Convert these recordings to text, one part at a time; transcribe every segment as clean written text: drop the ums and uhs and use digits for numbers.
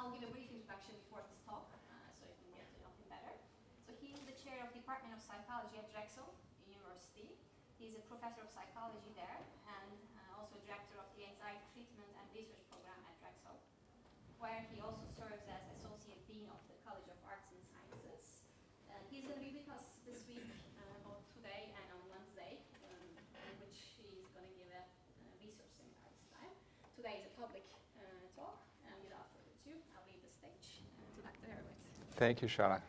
I'll give a brief introduction before this talk, so you can get to know him better. So he's the chair of the Department of Psychology at Drexel University. He's a professor of psychology there, and also director of the Anxiety Treatment and Research Program at Drexel, where he also serves as Associate Dean of the College of Arts and Sciences. He's going to be with us this week, both today and on Wednesday, in which he's going to give a research seminar this time. Today is a public talk, and without further ado, I'll leave the stage to Dr. Herbert. Thank you, Shana.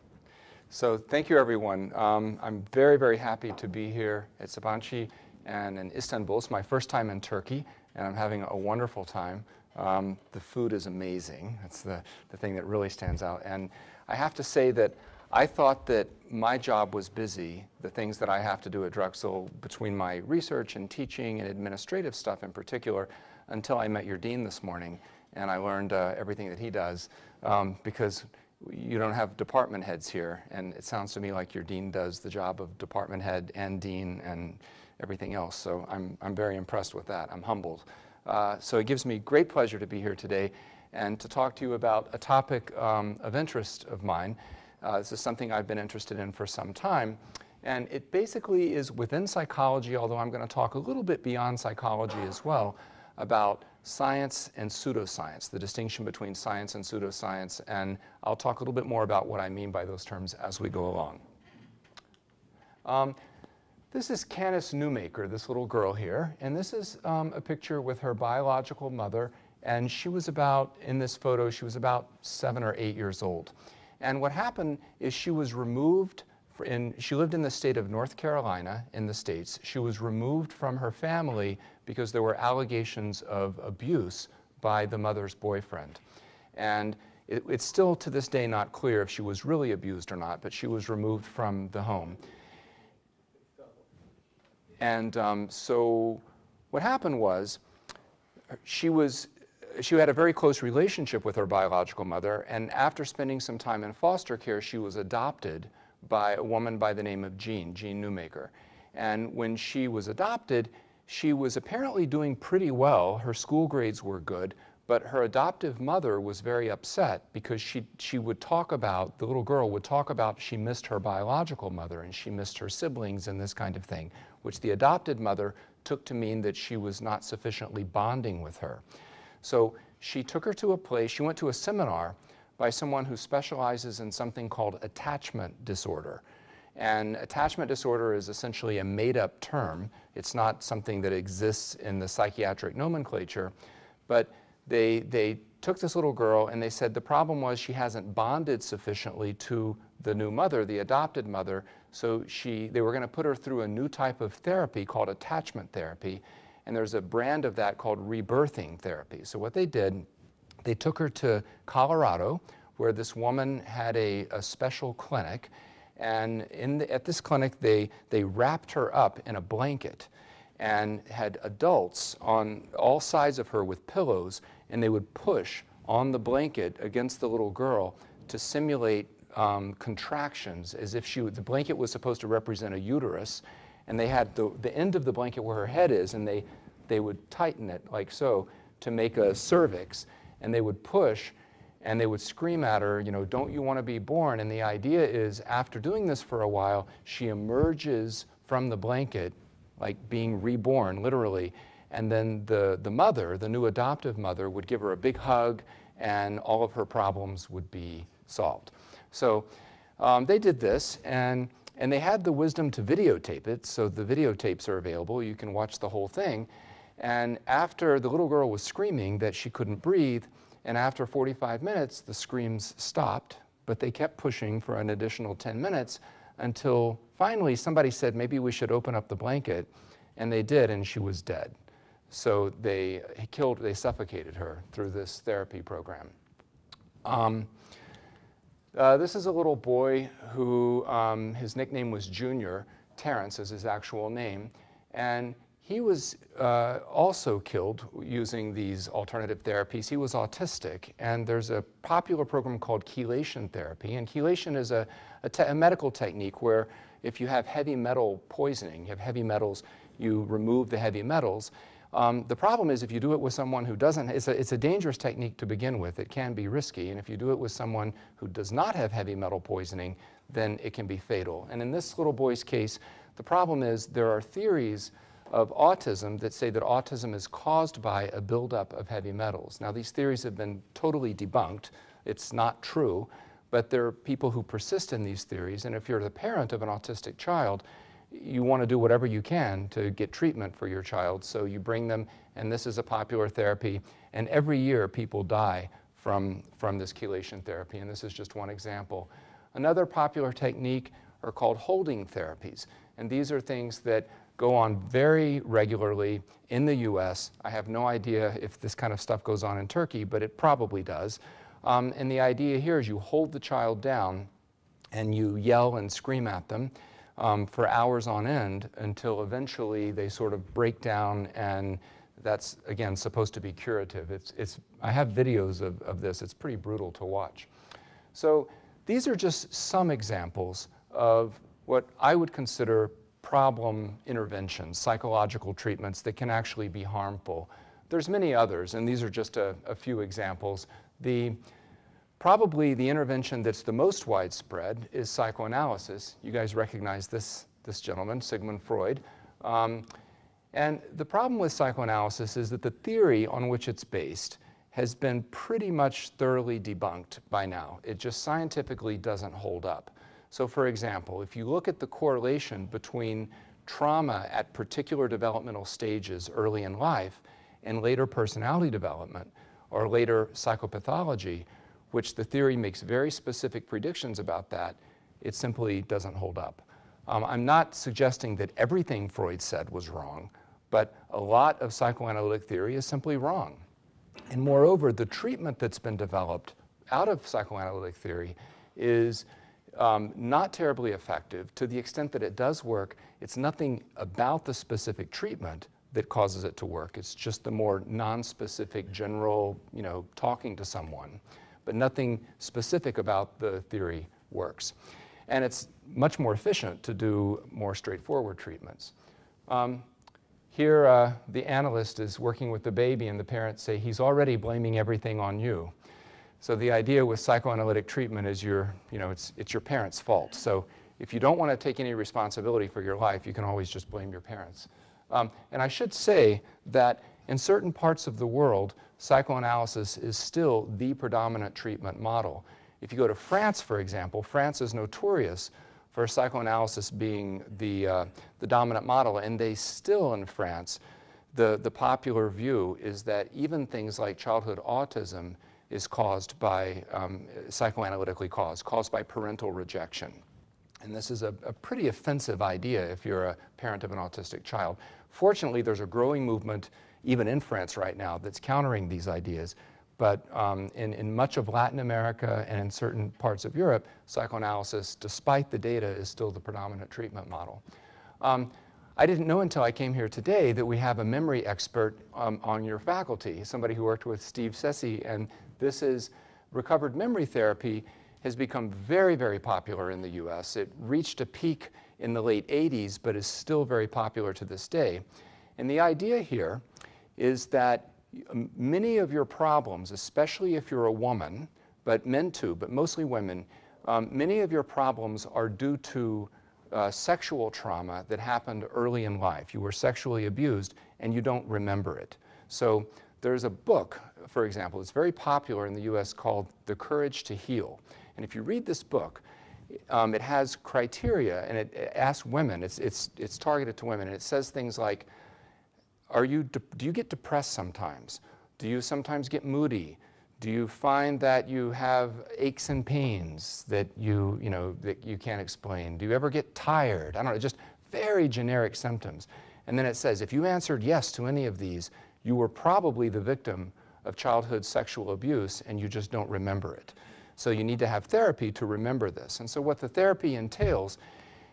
So thank you, everyone. I'm very, very happy to be here at Sabancı and in Istanbul. It's my first time in Turkey, and I'm having a wonderful time. The food is amazing. That's the thing that really stands out. And I have to say that I thought that my job was busy, the things that I have to do at Drexel between my research and teaching and administrative stuff in particular, until I met your dean this morning, and I learned everything that he does, because you don't have department heads here, and it sounds to me like your dean does the job of department head and dean and everything else. So I'm very impressed with that. I'm humbled. So it gives me great pleasure to be here today and to talk to you about a topic of interest of mine. This is something I've been interested in for some time, and it basically is within psychology, although I'm going to talk a little bit beyond psychology as well, about science and pseudoscience, the distinction between science and pseudoscience, and I'll talk a little bit more about what I mean by those terms as we go along. This is Candice Newmaker, this little girl here, and this is a picture with her biological mother, and she was about, in this photo, she was about 7 or 8 years old. And what happened is she was removed, she lived in the state of North Carolina in the States. She was removed from her family because there were allegations of abuse by the mother's boyfriend. And it's still to this day not clear if she was really abused or not, but she was removed from the home. And so what happened was she had a very close relationship with her biological mother, and after spending some time in foster care, she was adopted by a woman by the name of Jean Newmaker. And when she was adopted, she was apparently doing pretty well. Her school grades were good, but her adoptive mother was very upset because she would talk about, the little girl would talk about she missed her biological mother and she missed her siblings and this kind of thing, which the adopted mother took to mean that she was not sufficiently bonding with her. So she took her to a place, she went to a seminar by someone who specializes in something called attachment disorder. And attachment disorder is essentially a made-up term. It's not something that exists in the psychiatric nomenclature, but they took this little girl and they said the problem was she hasn't bonded sufficiently to the new mother, the adopted mother, so they were going to put her through a new type of therapy called attachment therapy, and there's a brand of that called rebirthing therapy. So what they did, they took her to Colorado, where this woman had a special clinic, and at this clinic they wrapped her up in a blanket and had adults on all sides of her with pillows, and they would push on the blanket against the little girl to simulate contractions as if the blanket was supposed to represent a uterus, and they had the end of the blanket where her head is, and they would tighten it like so to make a cervix, and they would push and they would scream at her, you know, don't you want to be born? And the idea is after doing this for a while, she emerges from the blanket like being reborn, literally, and then the mother, the new adoptive mother, would give her a big hug and all of her problems would be solved. So they did this, and they had the wisdom to videotape it, so the videotapes are available. You can watch the whole thing. And after the little girl was screaming that she couldn't breathe, and after 45 minutes, the screams stopped, but they kept pushing for an additional 10 minutes until finally somebody said, maybe we should open up the blanket, and they did, and she was dead. So they suffocated her through this therapy program. This is a little boy who, his nickname was Junior. Terrence is his actual name. And he was also killed using these alternative therapies. He was autistic, and there's a popular program called Chelation Therapy. And chelation is a medical technique where if you have heavy metal poisoning, you have heavy metals, you remove the heavy metals. The problem is if you do it with someone who doesn't, it's a dangerous technique to begin with. It can be risky. And if you do it with someone who does not have heavy metal poisoning, then it can be fatal. And in this little boy's case, the problem is there are theories of autism that say that autism is caused by a buildup of heavy metals. Now, these theories have been totally debunked. It's not true. But there are people who persist in these theories. And if you're the parent of an autistic child, you want to do whatever you can to get treatment for your child. So you bring them, and this is a popular therapy. And every year, people die from this chelation therapy. And this is just one example. Another popular technique are called holding therapies. And these are things that go on very regularly in the US. I have no idea if this kind of stuff goes on in Turkey, but it probably does. And the idea here is you hold the child down and you yell and scream at them for hours on end until eventually they sort of break down, and that's, again, supposed to be curative. I have videos of this. It's pretty brutal to watch. So these are just some examples of what I would consider problem interventions, psychological treatments that can actually be harmful. There's many others, and these are just a few examples. Probably the intervention that's the most widespread is psychoanalysis. You guys recognize this gentleman, Sigmund Freud. And the problem with psychoanalysis is that the theory on which it's based has been pretty much thoroughly debunked by now. It just scientifically doesn't hold up. So for example, if you look at the correlation between trauma at particular developmental stages early in life and later personality development or later psychopathology, which the theory makes very specific predictions about that, it simply doesn't hold up. I'm not suggesting that everything Freud said was wrong, but a lot of psychoanalytic theory is simply wrong. And moreover, the treatment that's been developed out of psychoanalytic theory is not terribly effective. To the extent that it does work, it's nothing about the specific treatment that causes it to work. It's just the more non-specific general, talking to someone. But nothing specific about the theory works. And it's much more efficient to do more straightforward treatments. Here, the analyst is working with the baby, and the parents say, he's already blaming everything on you. So the idea with psychoanalytic treatment is it's your parents' fault. So if you don't want to take any responsibility for your life, you can always just blame your parents. And I should say that in certain parts of the world, psychoanalysis is still the predominant treatment model. If you go to France, for example, France is notorious for psychoanalysis being the dominant model, and they still, in France, the popular view is that even things like childhood autism is caused by, psychoanalytically caused by parental rejection. And this is a pretty offensive idea if you're a parent of an autistic child. Fortunately, there's a growing movement even in France right now that's countering these ideas. But in much of Latin America and in certain parts of Europe, psychoanalysis, despite the data, is still the predominant treatment model. I didn't know until I came here today that we have a memory expert on your faculty, somebody who worked with Steve Sessi, and this is recovered memory therapy has become very, very popular in the US. It reached a peak in the late 80s, but is still very popular to this day. And the idea here is that many of your problems, especially if you're a woman, but men too, but mostly women, many of your problems are due to sexual trauma that happened early in life. You were sexually abused and you don't remember it. So there's a book, for example, it's very popular in the US called The Courage to Heal. And if you read this book, it has criteria and it asks women, it's targeted to women, and it says things like, do you get depressed sometimes? Do you sometimes get moody? Do you find that you have aches and pains that that you can't explain? Do you ever get tired? I don't know, just very generic symptoms. And then it says, if you answered yes to any of these, you were probably the victim of childhood sexual abuse and you just don't remember it. So you need to have therapy to remember this. And so what the therapy entails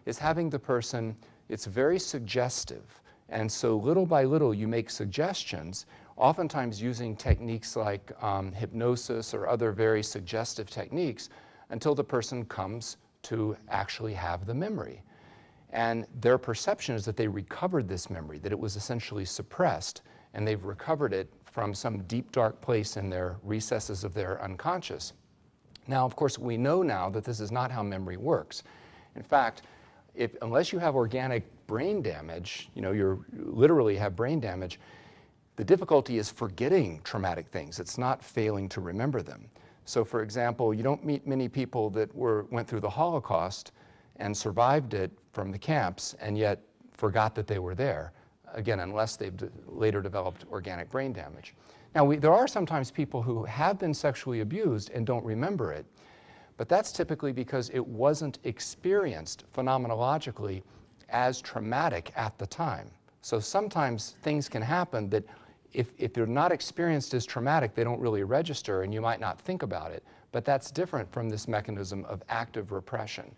is having the person, it's very suggestive. And so little by little you make suggestions, oftentimes using techniques like hypnosis or other very suggestive techniques, until the person comes to actually have the memory. And their perception is that they recovered this memory, that it was essentially suppressed. and they've recovered it from some deep, dark place in their recesses of their unconscious. Now, of course, we know now that this is not how memory works. In fact, unless you have organic brain damage, you literally have brain damage, the difficulty is forgetting traumatic things. It's not failing to remember them. So, for example, you don't meet many people that went through the Holocaust and survived it from the camps and yet forgot that they were there, again, unless they've later developed organic brain damage. Now, there are sometimes people who have been sexually abused and don't remember it, but that's typically because it wasn't experienced phenomenologically as traumatic at the time. So sometimes things can happen that if they're not experienced as traumatic, they don't really register and you might not think about it. But that's different from this mechanism of active repression.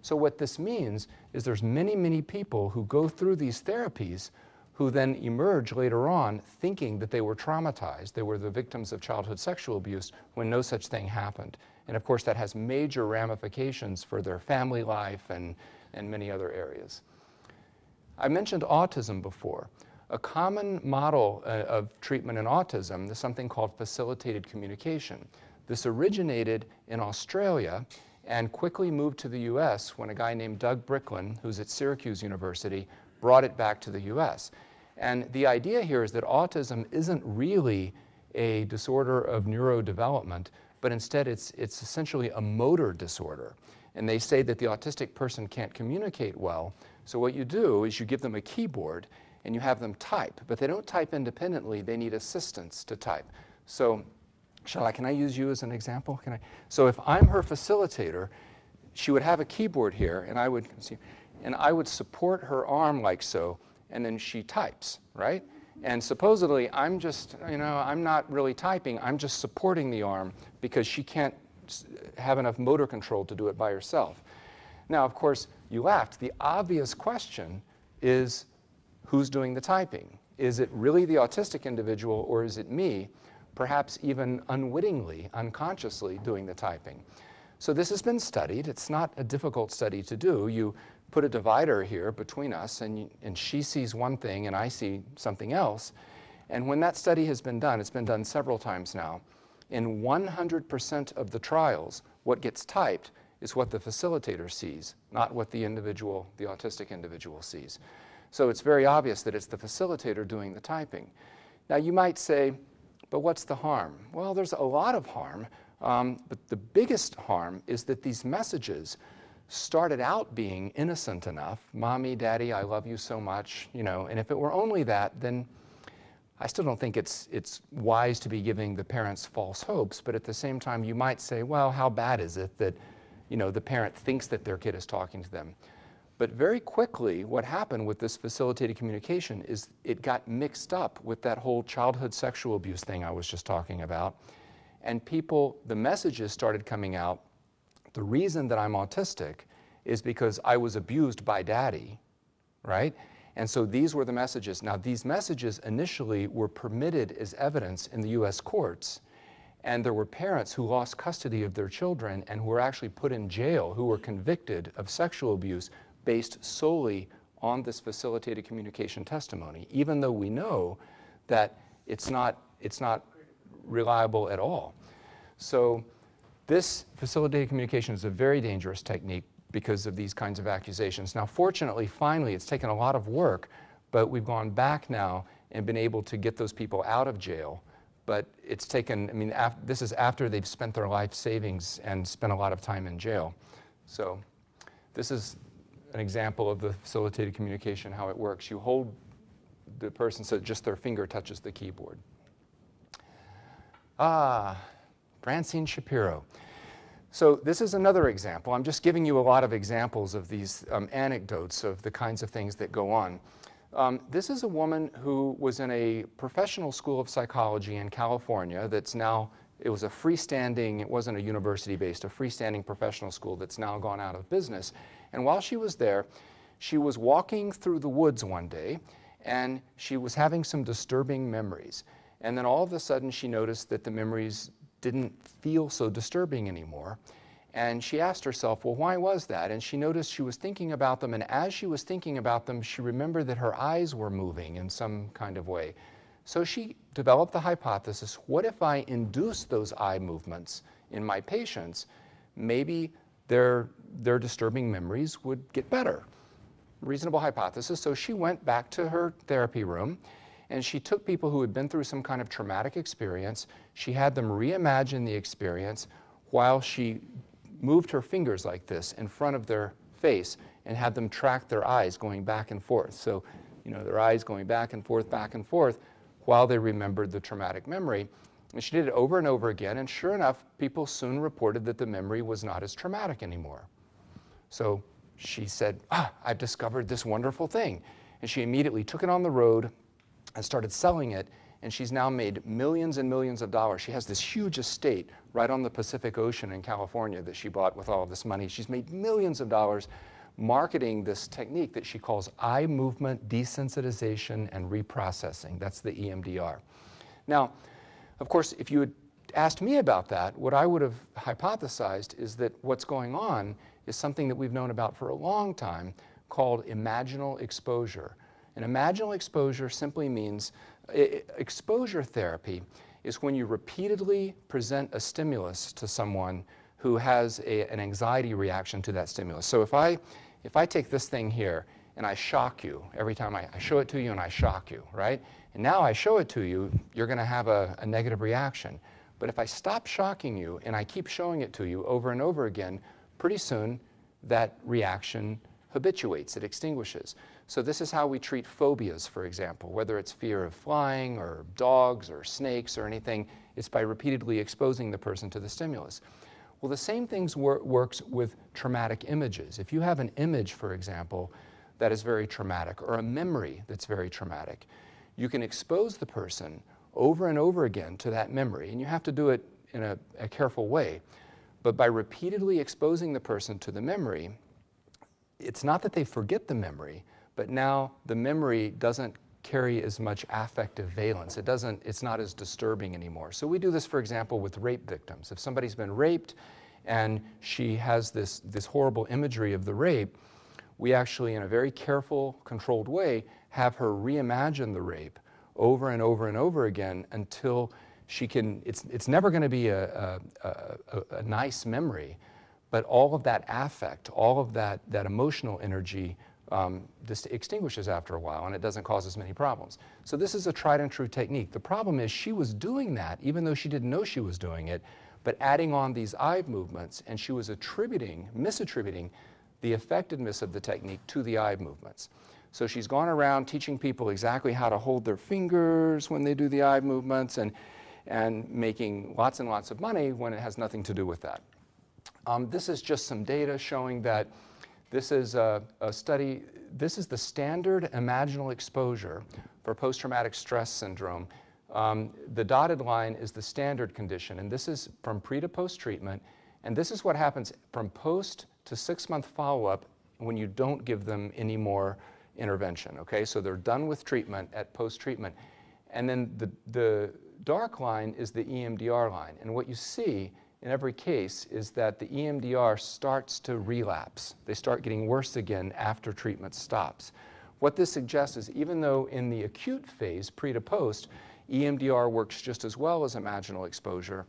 So what this means is there's many, many people who go through these therapies who then emerge later on thinking that they were traumatized, they were the victims of childhood sexual abuse when no such thing happened. And of course that has major ramifications for their family life and many other areas. I mentioned autism before. A common model of treatment in autism is something called facilitated communication. This originated in Australia and quickly moved to the US when a guy named Doug Bricklin, who's at Syracuse University, brought it back to the US. And the idea here is that autism isn't really a disorder of neurodevelopment, but instead it's essentially a motor disorder. And they say that the autistic person can't communicate well, so what you do is you give them a keyboard and you have them type, but they don't type independently, they need assistance to type. So, can I use you as an example? So if I'm her facilitator, she would have a keyboard here and I would support her arm like so, and then she types, right? And supposedly I'm just, I'm not really typing, I'm just supporting the arm because she can't have enough motor control to do it by herself. Now, of course, you laughed. The obvious question is, who's doing the typing? Is it really the autistic individual or is it me, perhaps even unwittingly, unconsciously doing the typing? So this has been studied. It's not a difficult study to do. You put a divider here between us and she sees one thing and I see something else. And when that study has been done, it's been done several times now, in 100% of the trials, what gets typed is what the facilitator sees, not what the autistic individual sees. So it's very obvious that it's the facilitator doing the typing. Now you might say, but what's the harm? Well, there's a lot of harm, but the biggest harm is that these messages started out being innocent enough, mommy, daddy, I love you so much, and if it were only that, then I still don't think it's wise to be giving the parents false hopes, but at the same time you might say, well, how bad is it that the parent thinks that their kid is talking to them? But very quickly, what happened with this facilitated communication is it got mixed up with that whole childhood sexual abuse thing I was just talking about. And the messages started coming out, the reason that I'm autistic is because I was abused by daddy, right? And so these were the messages. Now, these messages initially were permitted as evidence in the US courts. And there were parents who lost custody of their children and who were actually put in jail, who were convicted of sexual abuse based solely on this facilitated communication testimony, even though we know that it's not reliable at all. So this facilitated communication is a very dangerous technique because of these kinds of accusations. Now, fortunately, finally, it's taken a lot of work, but we've gone back now and been able to get those people out of jail. But it's taken, this is after they've spent their life savings and spent a lot of time in jail. So this is an example of the facilitated communication, how it works. You hold the person so just their finger touches the keyboard. Francine Shapiro. So this is another example. I'm just giving you a lot of examples of these anecdotes of the kinds of things that go on. This is a woman who was in a professional school of psychology in California that's now, it was a freestanding, it wasn't a university-based, a freestanding professional school that's now gone out of business. And while she was there, she was walking through the woods one day and she was having some disturbing memories. And then all of a sudden she noticed that the memories didn't feel so disturbing anymore. And she asked herself, well, why was that? And she noticed she was thinking about them, and as she was thinking about them, she remembered that her eyes were moving in some kind of way. So she developed the hypothesis, what if I induce those eye movements in my patients? Maybe their disturbing memories would get better. Reasonable hypothesis. So she went back to her therapy room and she took people who had been through some kind of traumatic experience. She had them reimagine the experience while she moved her fingers like this in front of their face and had them track their eyes going back and forth. So, their eyes going back and forth while they remembered the traumatic memory. And she did it over and over again, and sure enough, people soon reported that the memory was not as traumatic anymore. So she said, I've discovered this wonderful thing. And she immediately took it on the road and started selling it, and she's now made millions and millions of dollars. She has this huge estate right on the Pacific Ocean in California that she bought with all of this money. She's made millions of dollars marketing this technique that she calls eye movement desensitization and reprocessing. That's the EMDR. Now, of course, if you had asked me about that, what I would have hypothesized is that what's going on is something that we've known about for a long time called imaginal exposure. And imaginal exposure simply means exposure therapy is when you repeatedly present a stimulus to someone who has an anxiety reaction to that stimulus. So if I take this thing here and I shock you, every time I show it to you and I shock you, right? And now I show it to you, you're going to have a negative reaction. But if I stop shocking you and I keep showing it to you over and over again, pretty soon that reaction habituates, it extinguishes. So this is how we treat phobias, for example, whether it's fear of flying or dogs or snakes or anything, it's by repeatedly exposing the person to the stimulus. Well, the same thing works with traumatic images. If you have an image, for example, that is very traumatic, or a memory that's very traumatic, you can expose the person over and over again to that memory, and you have to do it in a careful way. But by repeatedly exposing the person to the memory, it's not that they forget the memory, but now the memory doesn't carry as much affective valence. It's not as disturbing anymore. So we do this, for example, with rape victims. If somebody's been raped and she has this horrible imagery of the rape, we actually, in a very careful, controlled way, have her reimagine the rape over and over and over again until she can, it's never going to be a nice memory, but all of that affect, all of that emotional energy just extinguishes after a while, and it doesn't cause as many problems. So this is a tried and true technique. The problem is she was doing that even though she didn't know she was doing it, but adding on these eye movements, and she was misattributing the effectiveness of the technique to the eye movements. So she's gone around teaching people exactly how to hold their fingers when they do the eye movements and making lots and lots of money when it has nothing to do with that. This is just some data showing that this is a study, this is the standard imaginal exposure for post-traumatic stress syndrome. The dotted line is the standard condition, and this is from pre to post treatment, and this is what happens from post to 6-month follow-up when you don't give them any more intervention, okay? So they're done with treatment at post-treatment. And then the dark line is the EMDR line, and what you see in every case is that the EMDR starts to relapse. They start getting worse again after treatment stops. What this suggests is even though in the acute phase, pre to post, EMDR works just as well as imaginal exposure,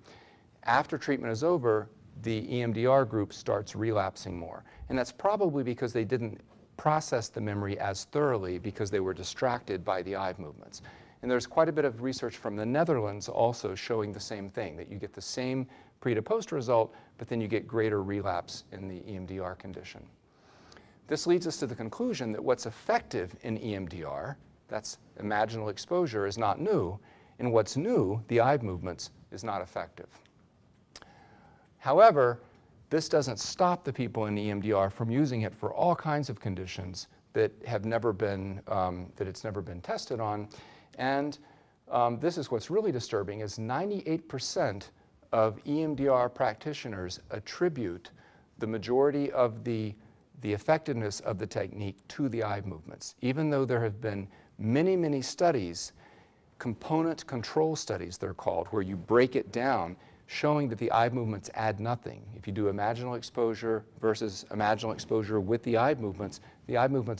after treatment is over, the EMDR group starts relapsing more. And that's probably because they didn't process the memory as thoroughly because they were distracted by the eye movements. And there's quite a bit of research from the Netherlands also showing the same thing, that you get the same pre to post result, but then you get greater relapse in the EMDR condition. This leads us to the conclusion that what's effective in EMDR, that's imaginal exposure, is not new, and what's new, the eye movements, is not effective. However, this doesn't stop the people in EMDR from using it for all kinds of conditions that have never been, that it's never been tested on. And this is what's really disturbing, is 98% of EMDR practitioners attribute the majority of the effectiveness of the technique to the eye movements, even though there have been many, many studies, component control studies they're called, where you break it down, showing that the eye movements add nothing. If you do imaginal exposure versus imaginal exposure with the eye movements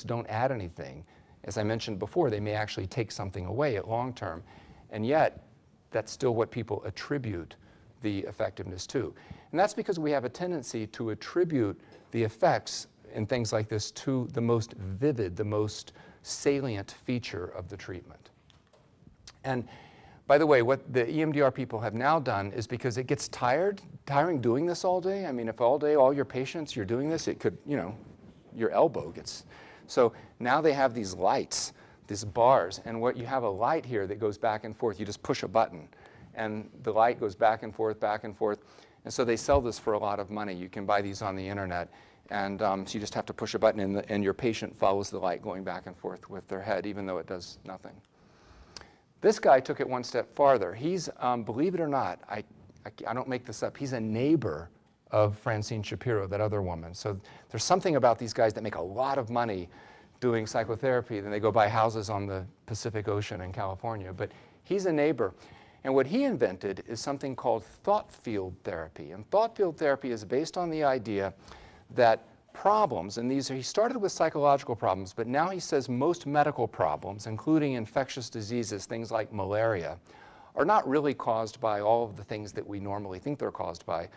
don't add anything. As I mentioned before, they may actually take something away at long term. And yet, that's still what people attribute the effectiveness to. And that's because we have a tendency to attribute the effects in things like this to the most vivid, the most salient feature of the treatment. And by the way, what the EMDR people have now done is, because it gets tiring doing this all day. I mean, if all day, all your patients, you're doing this, it could, you know, your elbow gets. So now they have these lights, these bars, and what you have a light here that goes back and forth. You just push a button, and the light goes back and forth, back and forth. And so they sell this for a lot of money. You can buy these on the internet. And so you just have to push a button, and your patient follows the light going back and forth with their head, even though it does nothing. This guy took it one step farther. He's, believe it or not, I don't make this up, he's a neighbor of Francine Shapiro, that other woman. So there's something about these guys that make a lot of money doing psychotherapy. Then they go buy houses on the Pacific Ocean in California. But he's a neighbor. And what he invented is something called thought field therapy. And thought field therapy is based on the idea that problems, and he started with psychological problems, but now he says most medical problems, including infectious diseases, things like malaria, are not really caused by all of the things that we normally think they're caused by.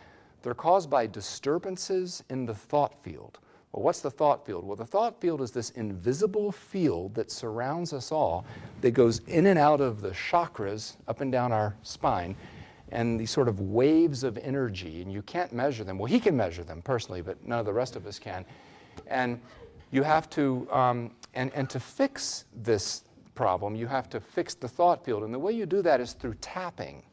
They're caused by disturbances in the thought field. Well, what's the thought field? Well, the thought field is this invisible field that surrounds us all, that goes in and out of the chakras, up and down our spine, and these sort of waves of energy, and you can't measure them. Well, he can measure them personally, but none of the rest of us can. And you have to, and to fix this problem, you have to fix the thought field. And the way you do that is through tapping.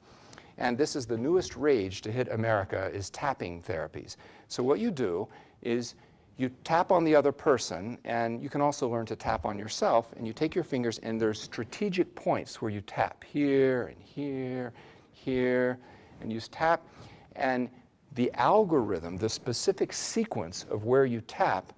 And this is the newest rage to hit America, is tapping therapies. So what you do is you tap on the other person, and you can also learn to tap on yourself, and you take your fingers, and there's strategic points where you tap here and here, here, and you tap, and the algorithm, the specific sequence of where you tap,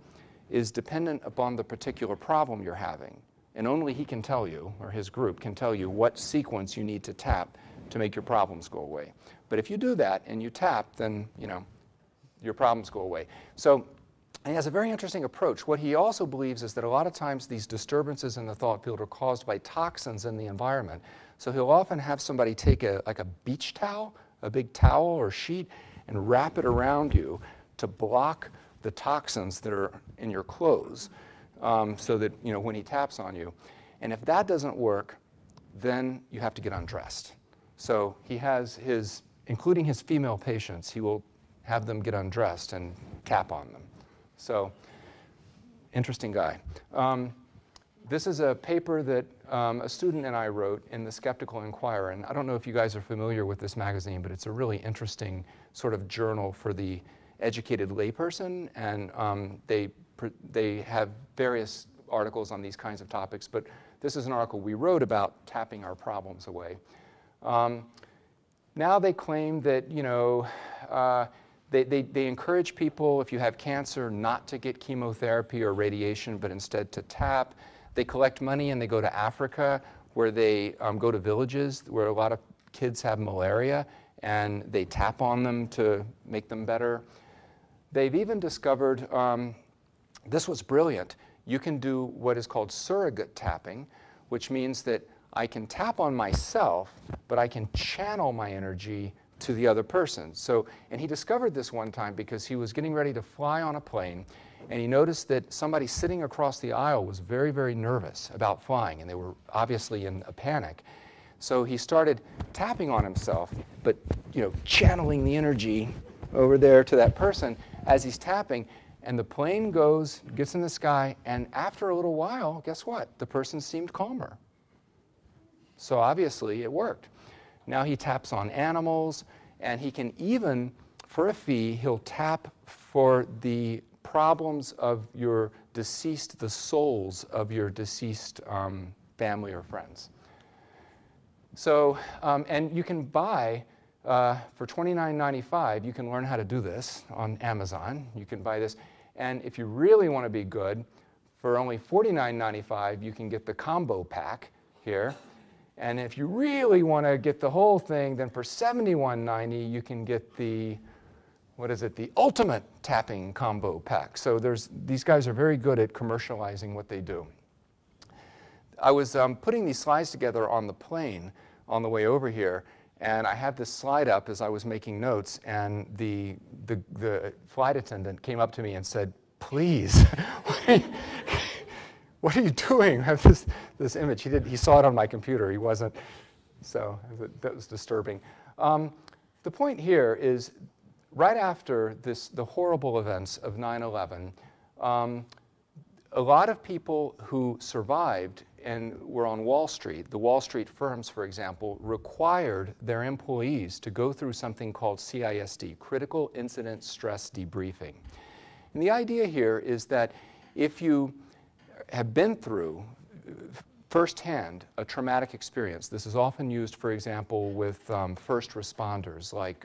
is dependent upon the particular problem you're having. And only he can tell you, or his group can tell you, what sequence you need to tap to make your problems go away. But if you do that and you tap, then, you know, your problems go away. So he has a very interesting approach. What he also believes is that a lot of times these disturbances in the thought field are caused by toxins in the environment. So he'll often have somebody take like a beach towel, a big towel or sheet, and wrap it around you to block the toxins that are in your clothes, so that, you know, when he taps on you. And if that doesn't work, then you have to get undressed. So he has his, including his female patients, he will have them get undressed and tap on them. So, interesting guy. This is a paper that a student and I wrote in the Skeptical Inquirer. And I don't know if you guys are familiar with this magazine, but it's a really interesting sort of journal for the educated layperson. And they have various articles on these kinds of topics. But this is an article we wrote about tapping our problems away. Now they claim that, you know, they encourage people, if you have cancer, not to get chemotherapy or radiation, but instead to tap. They collect money and they go to Africa, where they go to villages where a lot of kids have malaria, and they tap on them to make them better. They've even discovered, this was brilliant, you can do what is called surrogate tapping, which means that I can tap on myself, but I can channel my energy to the other person. So, and he discovered this one time because he was getting ready to fly on a plane, and he noticed that somebody sitting across the aisle was very, very nervous about flying, and they were obviously in a panic. So he started tapping on himself, but, you know, channeling the energy over there to that person as he's tapping, and the plane gets in the sky, and after a little while, guess what? The person seemed calmer. So obviously it worked. Now he taps on animals, and he can even, for a fee, he'll tap for the problems of your deceased, the souls of your deceased family or friends. So, and you can buy, for $29.95, you can learn how to do this on Amazon. You can buy this. And if you really want to be good, for only $49.95, you can get the combo pack here. And if you really want to get the whole thing, then for $71.90, you can get the, what is it, the ultimate tapping combo pack. So these guys are very good at commercializing what they do. I was putting these slides together on the plane on the way over here, and I had this slide up as I was making notes, and the flight attendant came up to me and said, "Please, what are you doing?" I have this image. He saw it on my computer. He wasn't, so that was disturbing. The point here is, right after the horrible events of 9/11, a lot of people who survived and were on Wall Street, the Wall Street firms, for example, required their employees to go through something called CISD, Critical Incident Stress Debriefing. And the idea here is that if you have been through firsthand a traumatic experience, this is often used, for example, with first responders like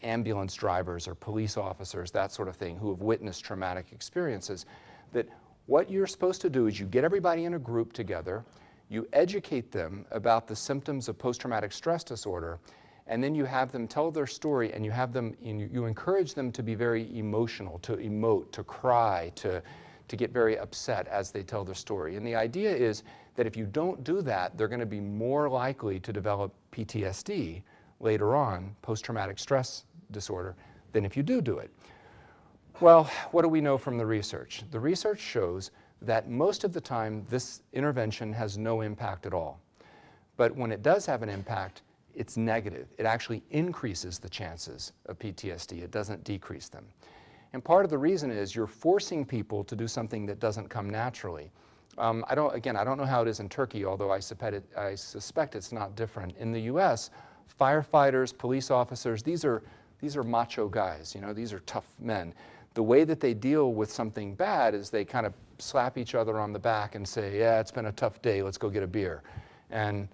ambulance drivers or police officers, that sort of thing, who have witnessed traumatic experiences, that what you're supposed to do is you get everybody in a group together, you educate them about the symptoms of post-traumatic stress disorder, and then you have them tell their story, and you encourage them to be very emotional, to emote, to cry, to get very upset as they tell their story. And the idea is that if you don't do that, they're going to be more likely to develop PTSD later on, post-traumatic stress disorder, than if you do it. Well, what do we know from the research? The research shows that most of the time this intervention has no impact at all. But when it does have an impact, it's negative. It actually increases the chances of PTSD. It doesn't decrease them. And part of the reason is you're forcing people to do something that doesn't come naturally. I don't know how it is in Turkey, although I suspect it's not different. In the US, firefighters, police officers, these are macho guys, you know, these are tough men. The way that they deal with something bad is they kind of slap each other on the back and say, "Yeah, it's been a tough day, let's go get a beer." And,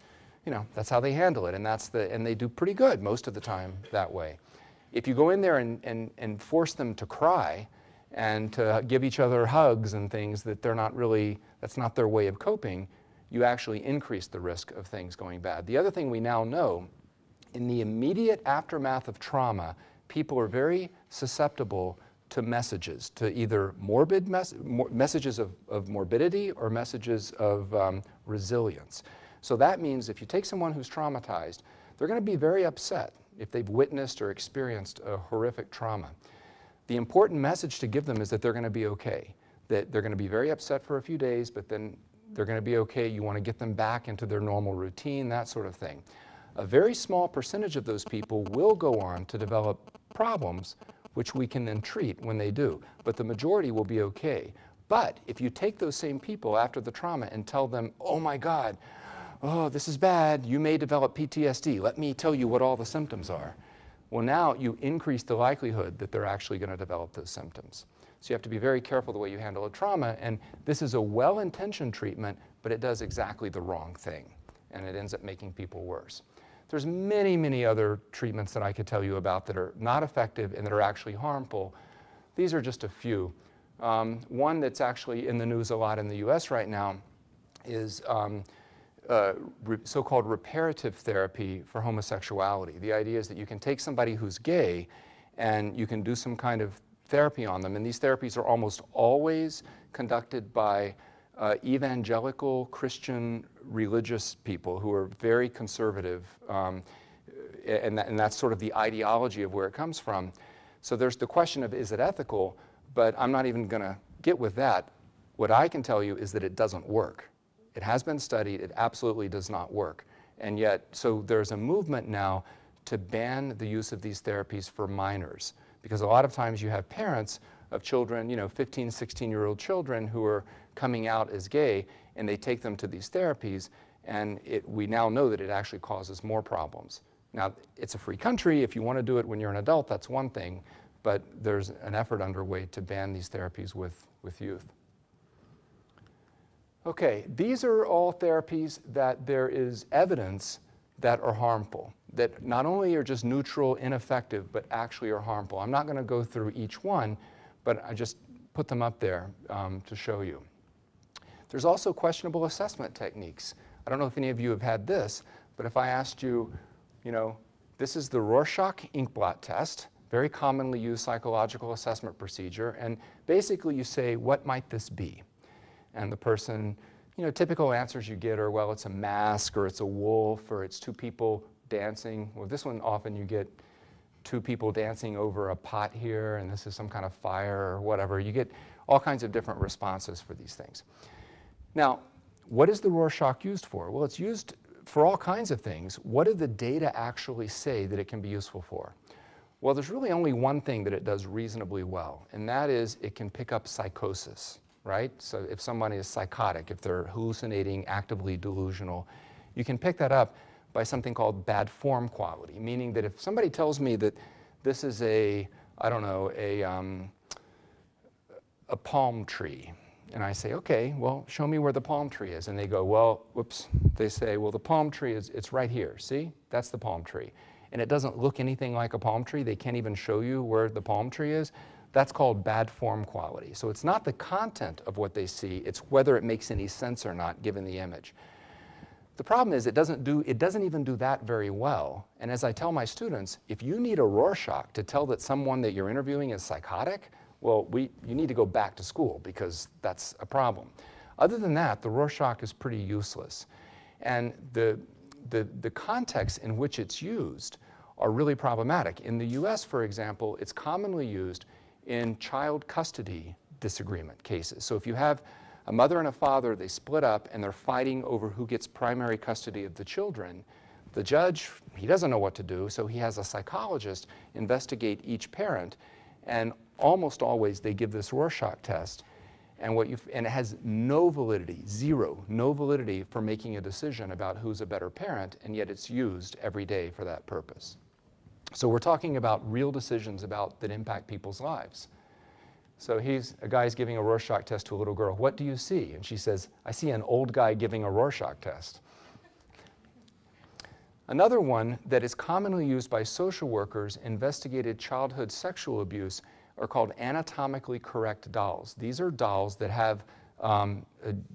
you know, that's how they handle it, and they do pretty good most of the time that way. If you go in there and force them to cry and to give each other hugs and things that that's not their way of coping, you actually increase the risk of things going bad. The other thing we now know, in the immediate aftermath of trauma, people are very susceptible to messages, to either messages of morbidity or messages of resilience. So that means if you take someone who's traumatized, they're going to be very upset if they've witnessed or experienced a horrific trauma. The important message to give them is that they're going to be okay, that they're going to be very upset for a few days, but then they're going to be okay. You want to get them back into their normal routine, that sort of thing. A very small percentage of those people will go on to develop problems, which we can then treat when they do, but the majority will be okay. But if you take those same people after the trauma and tell them, "Oh my God, oh, this is bad, you may develop PTSD, let me tell you what all the symptoms are." Well, now you increase the likelihood that they're actually going to develop those symptoms. So you have to be very careful the way you handle a trauma, and this is a well-intentioned treatment, but it does exactly the wrong thing, and it ends up making people worse. There's many, many other treatments that I could tell you about that are not effective and that are actually harmful. These are just a few. One that's actually in the news a lot in the US right now is so-called reparative therapy for homosexuality. The idea is that you can take somebody who's gay and you can do some kind of therapy on them, and these therapies are almost always conducted by evangelical Christian religious people who are very conservative, and that's sort of the ideology of where it comes from. So there's the question of, is it ethical? But I'm not even going to get with that. What I can tell you is that it doesn't work. It has been studied. It absolutely does not work. And yet, so there's a movement now to ban the use of these therapies for minors, because a lot of times you have parents of children, 15, 16-year-old children who are coming out as gay, and they take them to these therapies, and we now know that it actually causes more problems. Now, it's a free country. If you want to do it when you're an adult, that's one thing, but there's an effort underway to ban these therapies with youth. Okay, these are all therapies that there is evidence that are harmful, that not only are just neutral, ineffective, but actually are harmful. I'm not going to go through each one, but I just put them up there to show you. There's also questionable assessment techniques. I don't know if any of you have had this, but if I asked you, this is the Rorschach inkblot test, very commonly used psychological assessment procedure, and basically you say, what might this be? And the person typical answers you get are, well, it's a mask, or it's a wolf, or it's two people dancing. Well, this one often you get two people dancing over a pot here, and this is some kind of fire or whatever. You get all kinds of different responses for these things. Now, what is the Rorschach used for? Well, it's used for all kinds of things. What do the data actually say that it can be useful for? Well, there's really only one thing that it does reasonably well, and that is it can pick up psychosis, right? So if someone is psychotic, if they're hallucinating, actively delusional, you can pick that up by something called bad form quality, meaning that if somebody tells me that this is a palm tree, and I say, okay, well, show me where the palm tree is. And they go, well, whoops. They say, well, the palm tree it's right here. See? That's the palm tree. And it doesn't look anything like a palm tree. They can't even show you where the palm tree is. That's called bad form quality. So it's not the content of what they see. It's whether it makes any sense or not, given the image. The problem is it doesn't even do that very well. And as I tell my students, if you need a Rorschach to tell that someone that you're interviewing is psychotic, well, you need to go back to school, because that's a problem. Other than that, the Rorschach is pretty useless. And the contexts in which it's used are really problematic. In the US, for example, it's commonly used in child custody disagreement cases. So if you have a mother and a father, they split up and they're fighting over who gets primary custody of the children, the judge, he doesn't know what to do, so he has a psychologist investigate each parent, and almost always they give this Rorschach test, and it has no validity, no validity for making a decision about who's a better parent, and yet it's used every day for that purpose. So we're talking about real decisions that impact people's lives. So a guy's giving a Rorschach test to a little girl. What do you see? And she says, I see an old guy giving a Rorschach test. Another one that is commonly used by social workers investigated childhood sexual abuse are called anatomically correct dolls. These are dolls that have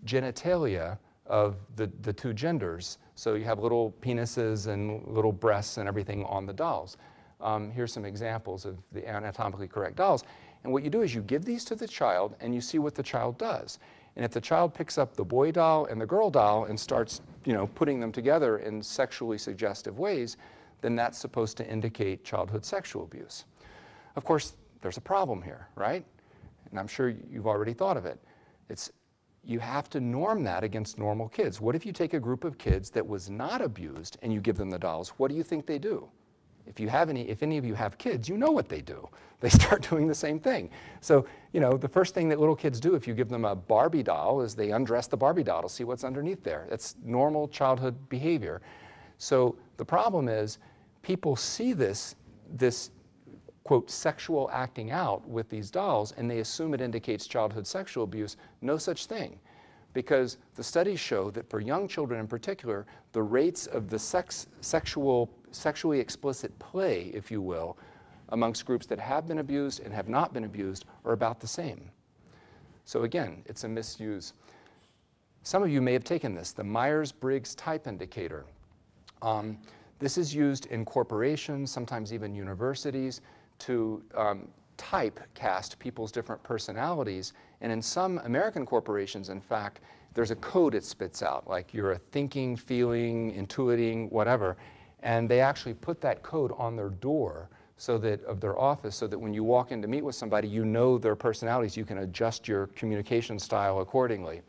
genitalia of the two genders. So you have little penises and little breasts and everything on the dolls. Here's some examples of the anatomically correct dolls. And what you do is you give these to the child and you see what the child does. And if the child picks up the boy doll and the girl doll and starts, putting them together in sexually suggestive ways, then that's supposed to indicate childhood sexual abuse. Of course, there's a problem here, right? And I'm sure you've already thought of it. You have to norm that against normal kids. What if you take a group of kids that was not abused and you give them the dolls? What do you think they do? If any of you have kids, you know what they do. They start doing the same thing. So, the first thing that little kids do if you give them a Barbie doll is they undress the Barbie doll to see what's underneath there. That's normal childhood behavior. So the problem is people see this quote, sexual acting out with these dolls, and they assume it indicates childhood sexual abuse. No such thing. Because the studies show that for young children in particular, the rates of the sexually explicit play, if you will, amongst groups that have been abused and have not been abused are about the same. So again, it's a misuse. Some of you may have taken this, the Myers-Briggs type indicator. This is used in corporations, sometimes even universities, to typecast people's different personalities. And in some American corporations, in fact, there's a code it spits out, like you're a thinking, feeling, intuiting, whatever. And they actually put that code on their door of their office, so that when you walk in to meet with somebody, you know their personalities. You can adjust your communication style accordingly.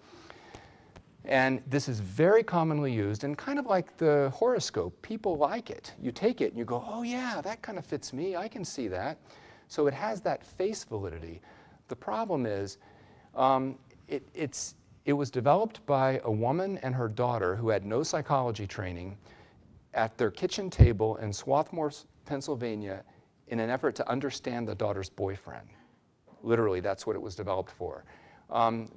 And this is very commonly used, and kind of like the horoscope, people like it. You take it and you go, oh yeah, that kind of fits me, I can see that. So it has that face validity. The problem is, it was developed by a woman and her daughter who had no psychology training at their kitchen table in Swarthmore, Pennsylvania, in an effort to understand the daughter's boyfriend. Literally, that's what it was developed for.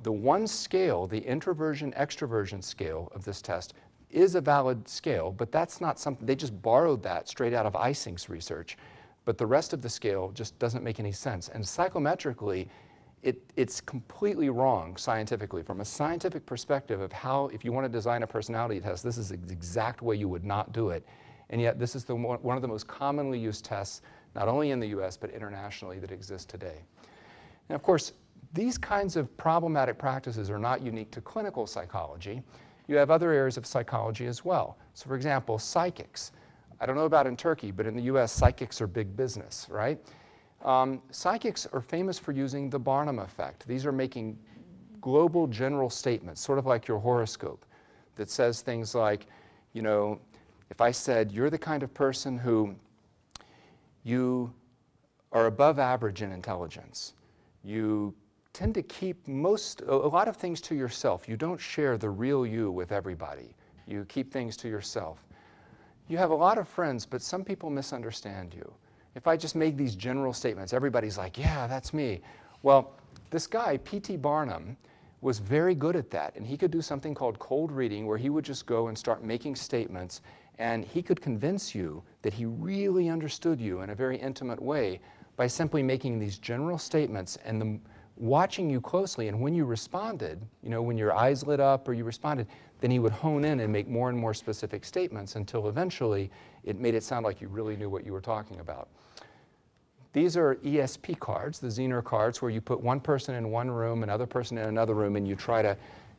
The one scale, the introversion-extroversion scale of this test, is a valid scale, but that's not something, they just borrowed that straight out of Isink's research. But the rest of the scale just doesn't make any sense. And psychometrically, it's completely wrong scientifically. From a scientific perspective of how, if you want to design a personality test, this is the exact way you would not do it. And yet this is one of the most commonly used tests, not only in the US, but internationally, that exist today. And of course, these kinds of problematic practices are not unique to clinical psychology. You have other areas of psychology as well. So for example, psychics. I don't know about in Turkey, but in the US, psychics are big business, right? Psychics are famous for using the Barnum effect. These are making global general statements, sort of like your horoscope, that says things like, you know, if I said, you're the kind of person who you are above average in intelligence, you tend to keep a lot of things to yourself. You don't share the real you with everybody. You keep things to yourself. You have a lot of friends, but some people misunderstand you. If I just make these general statements, everybody's like, yeah, that's me. Well, this guy, P.T. Barnum, was very good at that, and he could do something called cold reading, where he would just go and start making statements, and he could convince you that he really understood you in a very intimate way by simply making these general statements and watching you closely. And when you responded, you know, when your eyes lit up or you responded, then he would hone in and make more and more specific statements until eventually it made it sound like you really knew what you were talking about. These are ESP cards, the Zener cards, where you put one person in one room, another person in another room, and you try to,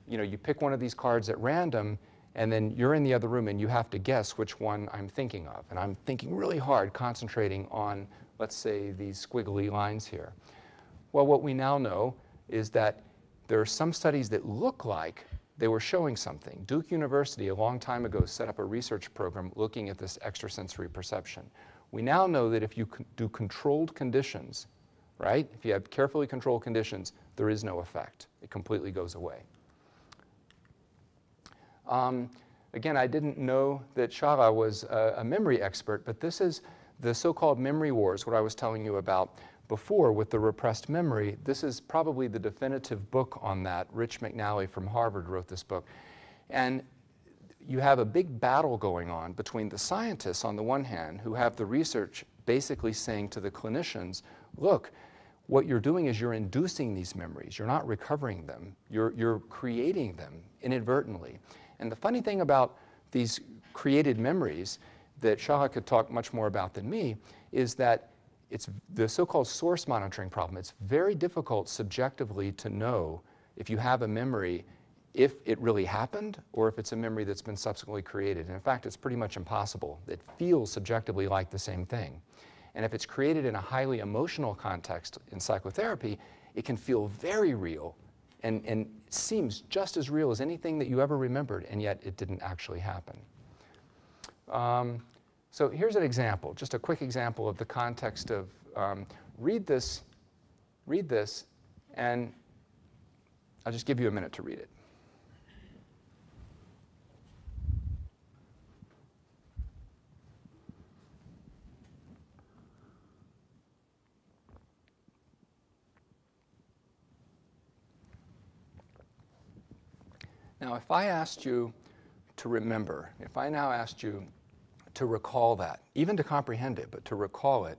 you know, you pick one of these cards at random, and then you're in the other room and you have to guess which one I'm thinking of. And I'm thinking really hard, concentrating on, let's say, these squiggly lines here. Well, what we now know is that there are some studies that look like they were showing something. Duke University, a long time ago, set up a research program looking at this extrasensory perception. We now know that if you do controlled conditions, right, if you have carefully controlled conditions, there is no effect. It completely goes away. Again, I didn't know that Shara was a memory expert, but this is the so-called memory wars, what I was telling you about before with the repressed memory. This is probably the definitive book on that. Rich McNally from Harvard wrote this book. And you have a big battle going on between the scientists on the one hand, who have the research basically saying to the clinicians, look, what you're doing is you're inducing these memories. You're not recovering them. You're creating them inadvertently. And the funny thing about these created memories that Shahar could talk much more about than me is that it's the so-called source monitoring problem. It's very difficult subjectively to know if you have a memory, if it really happened or if it's a memory that's been subsequently created. And in fact, it's pretty much impossible. It feels subjectively like the same thing. And if it's created in a highly emotional context in psychotherapy, it can feel very real and seems just as real as anything that you ever remembered, and yet it didn't actually happen. So here's an example, just a quick example of the context of read this, and I'll just give you a minute to read it. Now, if I asked you to remember, if I now asked you to recall that, even to comprehend it, but to recall it,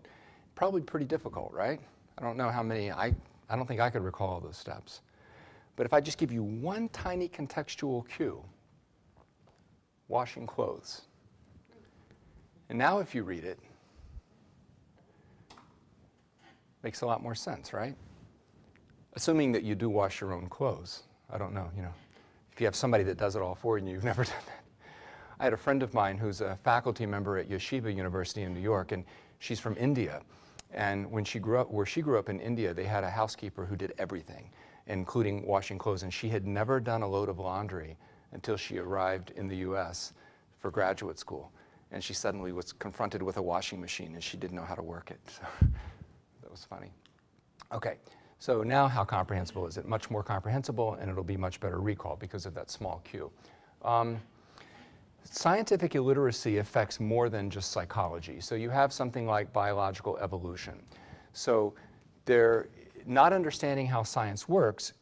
probably pretty difficult, right? I don't know how many, I don't think I could recall all those steps. But if I just give you one tiny contextual cue, washing clothes, and now if you read it, makes a lot more sense, right? Assuming that you do wash your own clothes. I don't know, you know. If you have somebody that does it all for you and you've never done that. I had a friend of mine who's a faculty member at Yeshiva University in New York, and she's from India. And when she grew up, where she grew up in India, they had a housekeeper who did everything, including washing clothes. And she had never done a load of laundry until she arrived in the US for graduate school. And she suddenly was confronted with a washing machine and she didn't know how to work it. So that was funny. Okay. So now how comprehensible is it? Much more comprehensible, and it'll be much better recall because of that small cue. Scientific illiteracy affects more than just psychology. So you have something like biological evolution. So they're not understanding how science works.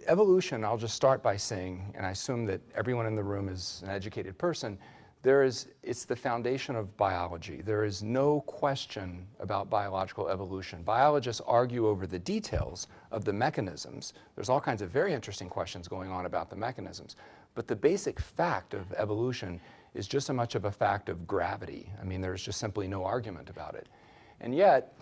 Evolution, I'll just start by saying, and I assume that everyone in the room is an educated person, it's the foundation of biology. There is no question about biological evolution. Biologists argue over the details of the mechanisms. There's all kinds of very interesting questions going on about the mechanisms. But the basic fact of evolution is just as much of a fact of gravity. I mean, there's just simply no argument about it. And yet,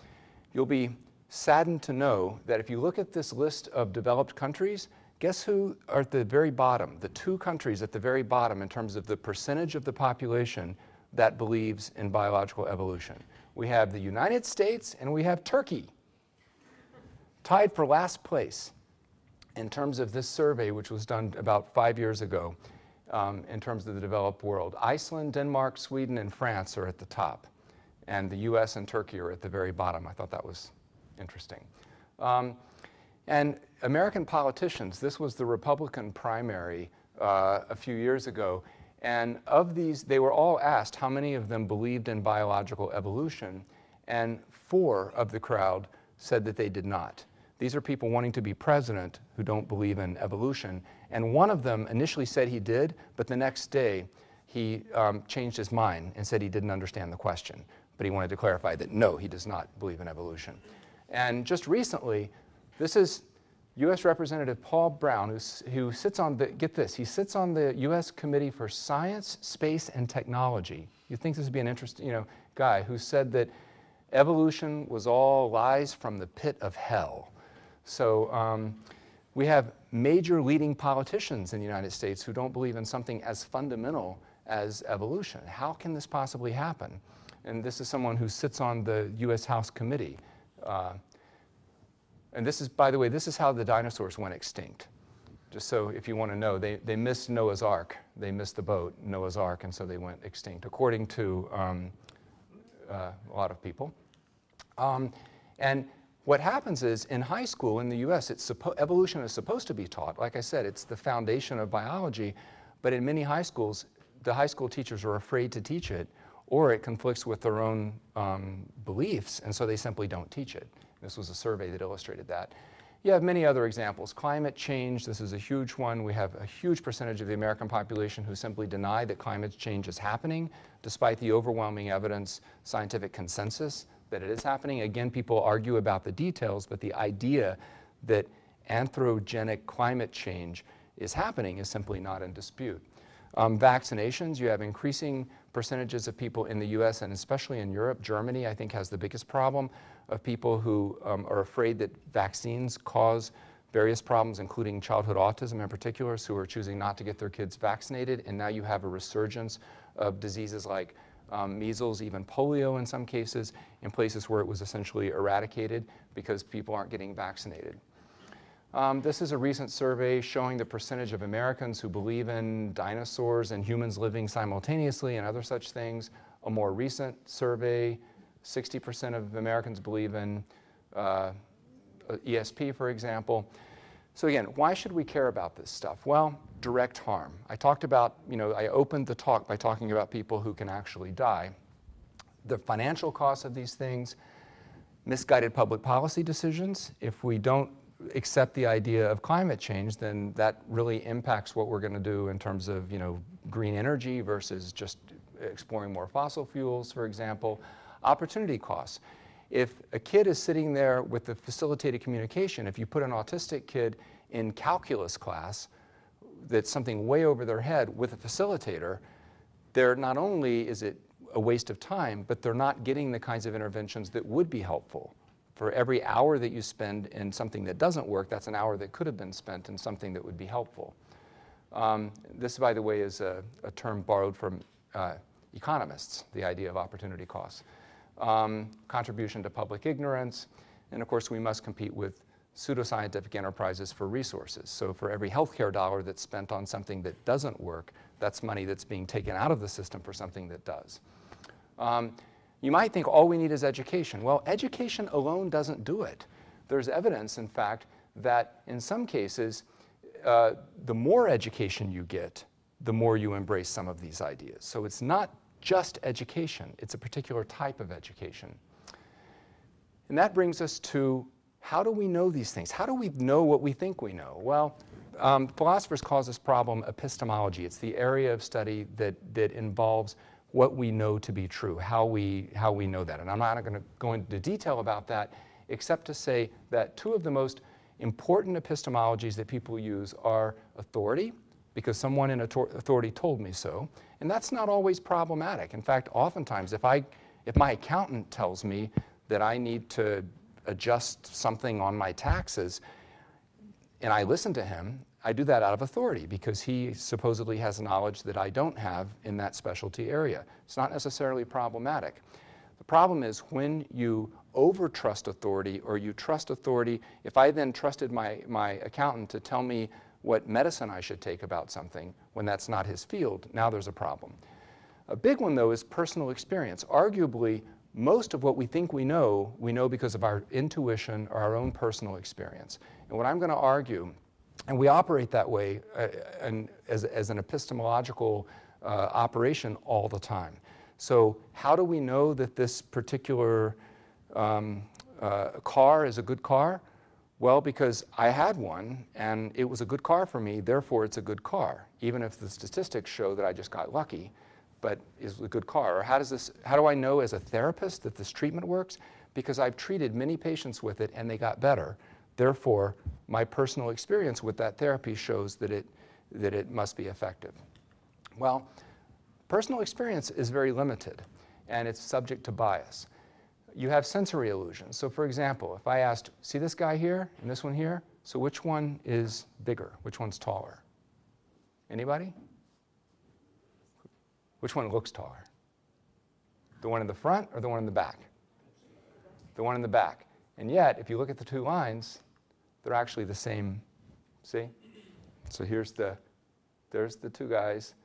you'll be saddened to know that if you look at this list of developed countries, guess who are at the very bottom, the two countries at the very bottom in terms of the percentage of the population that believes in biological evolution? We have the United States and we have Turkey, tied for last place in terms of this survey, which was done about 5 years ago in terms of the developed world. Iceland, Denmark, Sweden, and France are at the top, and the US and Turkey are at the very bottom. I thought that was interesting. And American politicians, this was the Republican primary a few years ago, and of these, they were all asked how many of them believed in biological evolution, and 4 of the crowd said that they did not. These are people wanting to be president who don't believe in evolution, and one of them initially said he did, but the next day he changed his mind and said he didn't understand the question, but he wanted to clarify that no, he does not believe in evolution. And just recently, this is U.S. Representative Paul Brown, who sits on the, get this, he sits on the U.S. Committee for Science, Space, and Technology. You'd think this would be an interesting, guy who said that evolution was all lies from the pit of hell. So we have major leading politicians in the United States who don't believe in something as fundamental as evolution. How can this possibly happen? And this is someone who sits on the U.S. House Committee. And this is, by the way, this is how the dinosaurs went extinct. Just so if you want to know, they missed Noah's Ark. They missed the boat, Noah's Ark, and so they went extinct, according to a lot of people. And what happens is, in high school in the US, evolution is supposed to be taught. Like I said, it's the foundation of biology, but in many high schools, the high school teachers are afraid to teach it, or it conflicts with their own beliefs, and so they simply don't teach it. This was a survey that illustrated that. You have many other examples. Climate change, this is a huge one. We have a huge percentage of the American population who simply deny that climate change is happening, despite the overwhelming evidence, scientific consensus that it is happening. Again, people argue about the details, but the idea that anthropogenic climate change is happening is simply not in dispute. Vaccinations, you have increasing percentages of people in the US and especially in Europe. Germany, I think, has the biggest problem of people who are afraid that vaccines cause various problems, including childhood autism in particular, who are choosing not to get their kids vaccinated. And now you have a resurgence of diseases like measles, even polio in some cases, in places where it was essentially eradicated because people aren't getting vaccinated. This is a recent survey showing the percentage of Americans who believe in dinosaurs and humans living simultaneously and other such things. A more recent survey, 60% of Americans believe in ESP, for example. So again, why should we care about this stuff? Well, direct harm. I talked about, I opened the talk by talking about people who can actually die. The financial costs of these things, misguided public policy decisions. If we don't accept the idea of climate change, then that really impacts what we're going to do in terms of, green energy versus just exploring more fossil fuels, for example. Opportunity costs. If a kid is sitting there with the facilitated communication, if you put an autistic kid in calculus class that's something way over their head with a facilitator, they're not only is it a waste of time, but they're not getting the kinds of interventions that would be helpful. For every hour that you spend in something that doesn't work, that's an hour that could have been spent in something that would be helpful. This, by the way, is a term borrowed from economists, the idea of opportunity costs. Contribution to public ignorance, and of course we must compete with pseudoscientific enterprises for resources. So for every healthcare dollar that's spent on something that doesn't work, that's money that's being taken out of the system for something that does. You might think all we need is education. Well, education alone doesn't do it. There's evidence, in fact, that in some cases, the more education you get, the more you embrace some of these ideas. So it's not just education, it's a particular type of education. And that brings us to, how do we know these things? How do we know what we think we know? Well, philosophers call this problem epistemology. It's the area of study that involves what we know to be true, how we know that. And I'm not going to go into detail about that, except to say that two of the most important epistemologies that people use are authority, because someone in authority told me so, and that's not always problematic. In fact, oftentimes, if my accountant tells me that I need to adjust something on my taxes, and I listen to him, I do that out of authority because he supposedly has knowledge that I don't have in that specialty area. It's not necessarily problematic. The problem is when you over-trust authority or you trust authority. If I then trusted my accountant to tell me what medicine I should take about something when that's not his field, now there's a problem. A big one, though, is personal experience. Arguably, most of what we think we know because of our intuition or our own personal experience. And what I'm going to argue, and we operate that way as an epistemological operation all the time. So how do we know that this particular car is a good car? Well, because I had one and it was a good car for me, therefore it's a good car, even if the statistics show that I just got lucky, but it's a good car. Or how do I know as a therapist that this treatment works? Because I've treated many patients with it and they got better. Therefore, my personal experience with that therapy shows that it must be effective. Well, personal experience is very limited and it's subject to bias. You have sensory illusions. So for example, if I asked, see this guy here and this one here? So which one is bigger? Which one's taller? Anybody? Which one looks taller? The one in the front or the one in the back? The one in the back. And yet, if you look at the two lines, they're actually the same. See? So there's the two guys,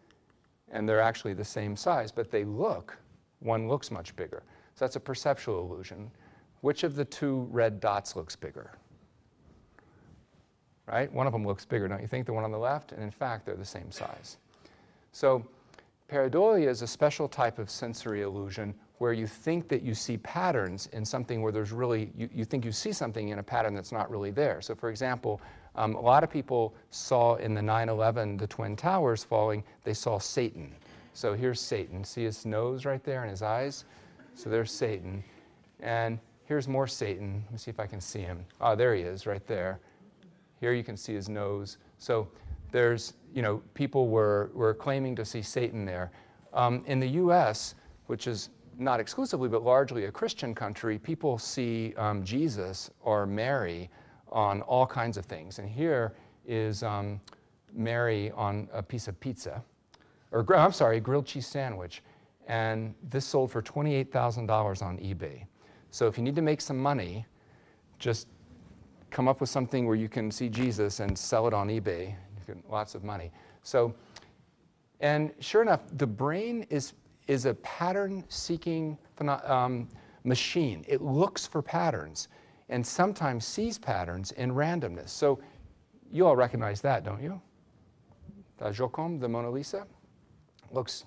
and they're actually the same size, but one looks much bigger. So that's a perceptual illusion. Which of the two red dots looks bigger? Right? One of them looks bigger, don't you think? The one on the left? And in fact, they're the same size. So pareidolia is a special type of sensory illusion where you think that you see patterns in something where there's really, you think you see something in a pattern that's not really there. So for example, a lot of people saw in the 9/11, the Twin Towers falling, they saw Satan. So here's Satan. See his nose right there and his eyes? So there's Satan. And here's more Satan. Let me see if I can see him. Oh, there he is right there. Here you can see his nose. So there's, people were claiming to see Satan there. In the US, which is not exclusively but largely a Christian country, people see Jesus or Mary on all kinds of things. And here is Mary on a piece of pizza, or I'm sorry, a grilled cheese sandwich. And this sold for $28,000 on eBay. So if you need to make some money, just come up with something where you can see Jesus and sell it on eBay. You get lots of money. So, and sure enough, the brain is a pattern-seeking machine. It looks for patterns and sometimes sees patterns in randomness. So you all recognize that, don't you? The Joconde, the Mona Lisa, looks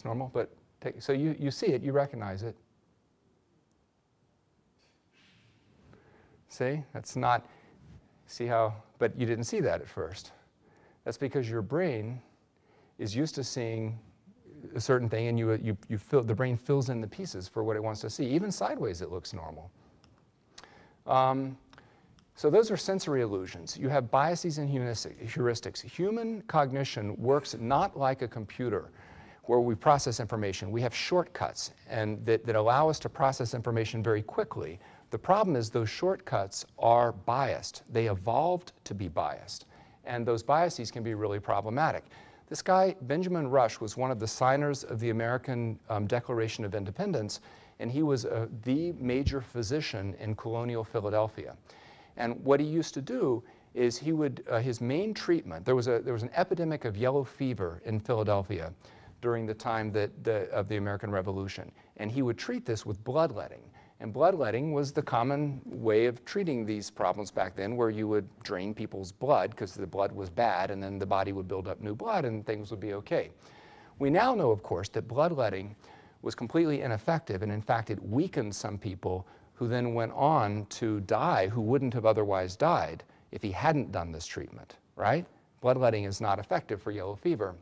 normal, but so you see it, you recognize it. See, that's not, see how, but you didn't see that at first. That's because your brain is used to seeing a certain thing, and the brain fills in the pieces for what it wants to see. Even sideways, it looks normal. So those are sensory illusions. You have biases and heuristics. Human cognition works not like a computer where we process information. We have shortcuts and that allow us to process information very quickly. The problem is those shortcuts are biased. They evolved to be biased. And those biases can be really problematic. This guy, Benjamin Rush, was one of the signers of the American Declaration of Independence, and he was the major physician in colonial Philadelphia. And what he used to do is he would, his main treatment, there was an epidemic of yellow fever in Philadelphia during the time of the American Revolution. And he would treat this with bloodletting. And bloodletting was the common way of treating these problems back then, where you would drain people's blood because the blood was bad, and then the body would build up new blood and things would be okay. We now know, of course, that bloodletting was completely ineffective, and in fact it weakened some people who then went on to die who wouldn't have otherwise died if he hadn't done this treatment, right? Bloodletting is not effective for yellow fever.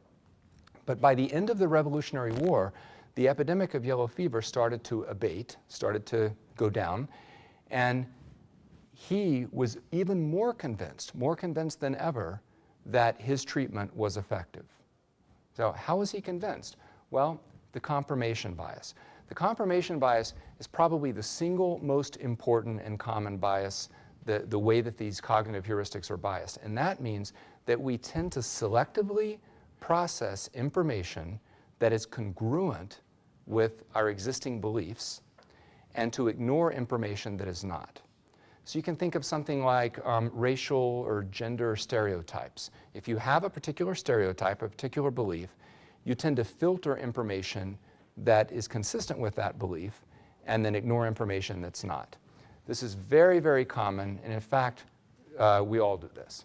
But by the end of the Revolutionary War, the epidemic of yellow fever started to abate, started to go down, and he was even more convinced than ever, that his treatment was effective. So how was he convinced? Well, the confirmation bias. The confirmation bias is probably the single most important and common bias, the way that these cognitive heuristics are biased. And that means that we tend to selectively process information that is congruent with our existing beliefs and to ignore information that is not. So you can think of something like racial or gender stereotypes. If you have a particular stereotype, a particular belief, you tend to filter information that is consistent with that belief and then ignore information that's not. This is very, very common, and in fact, we all do this.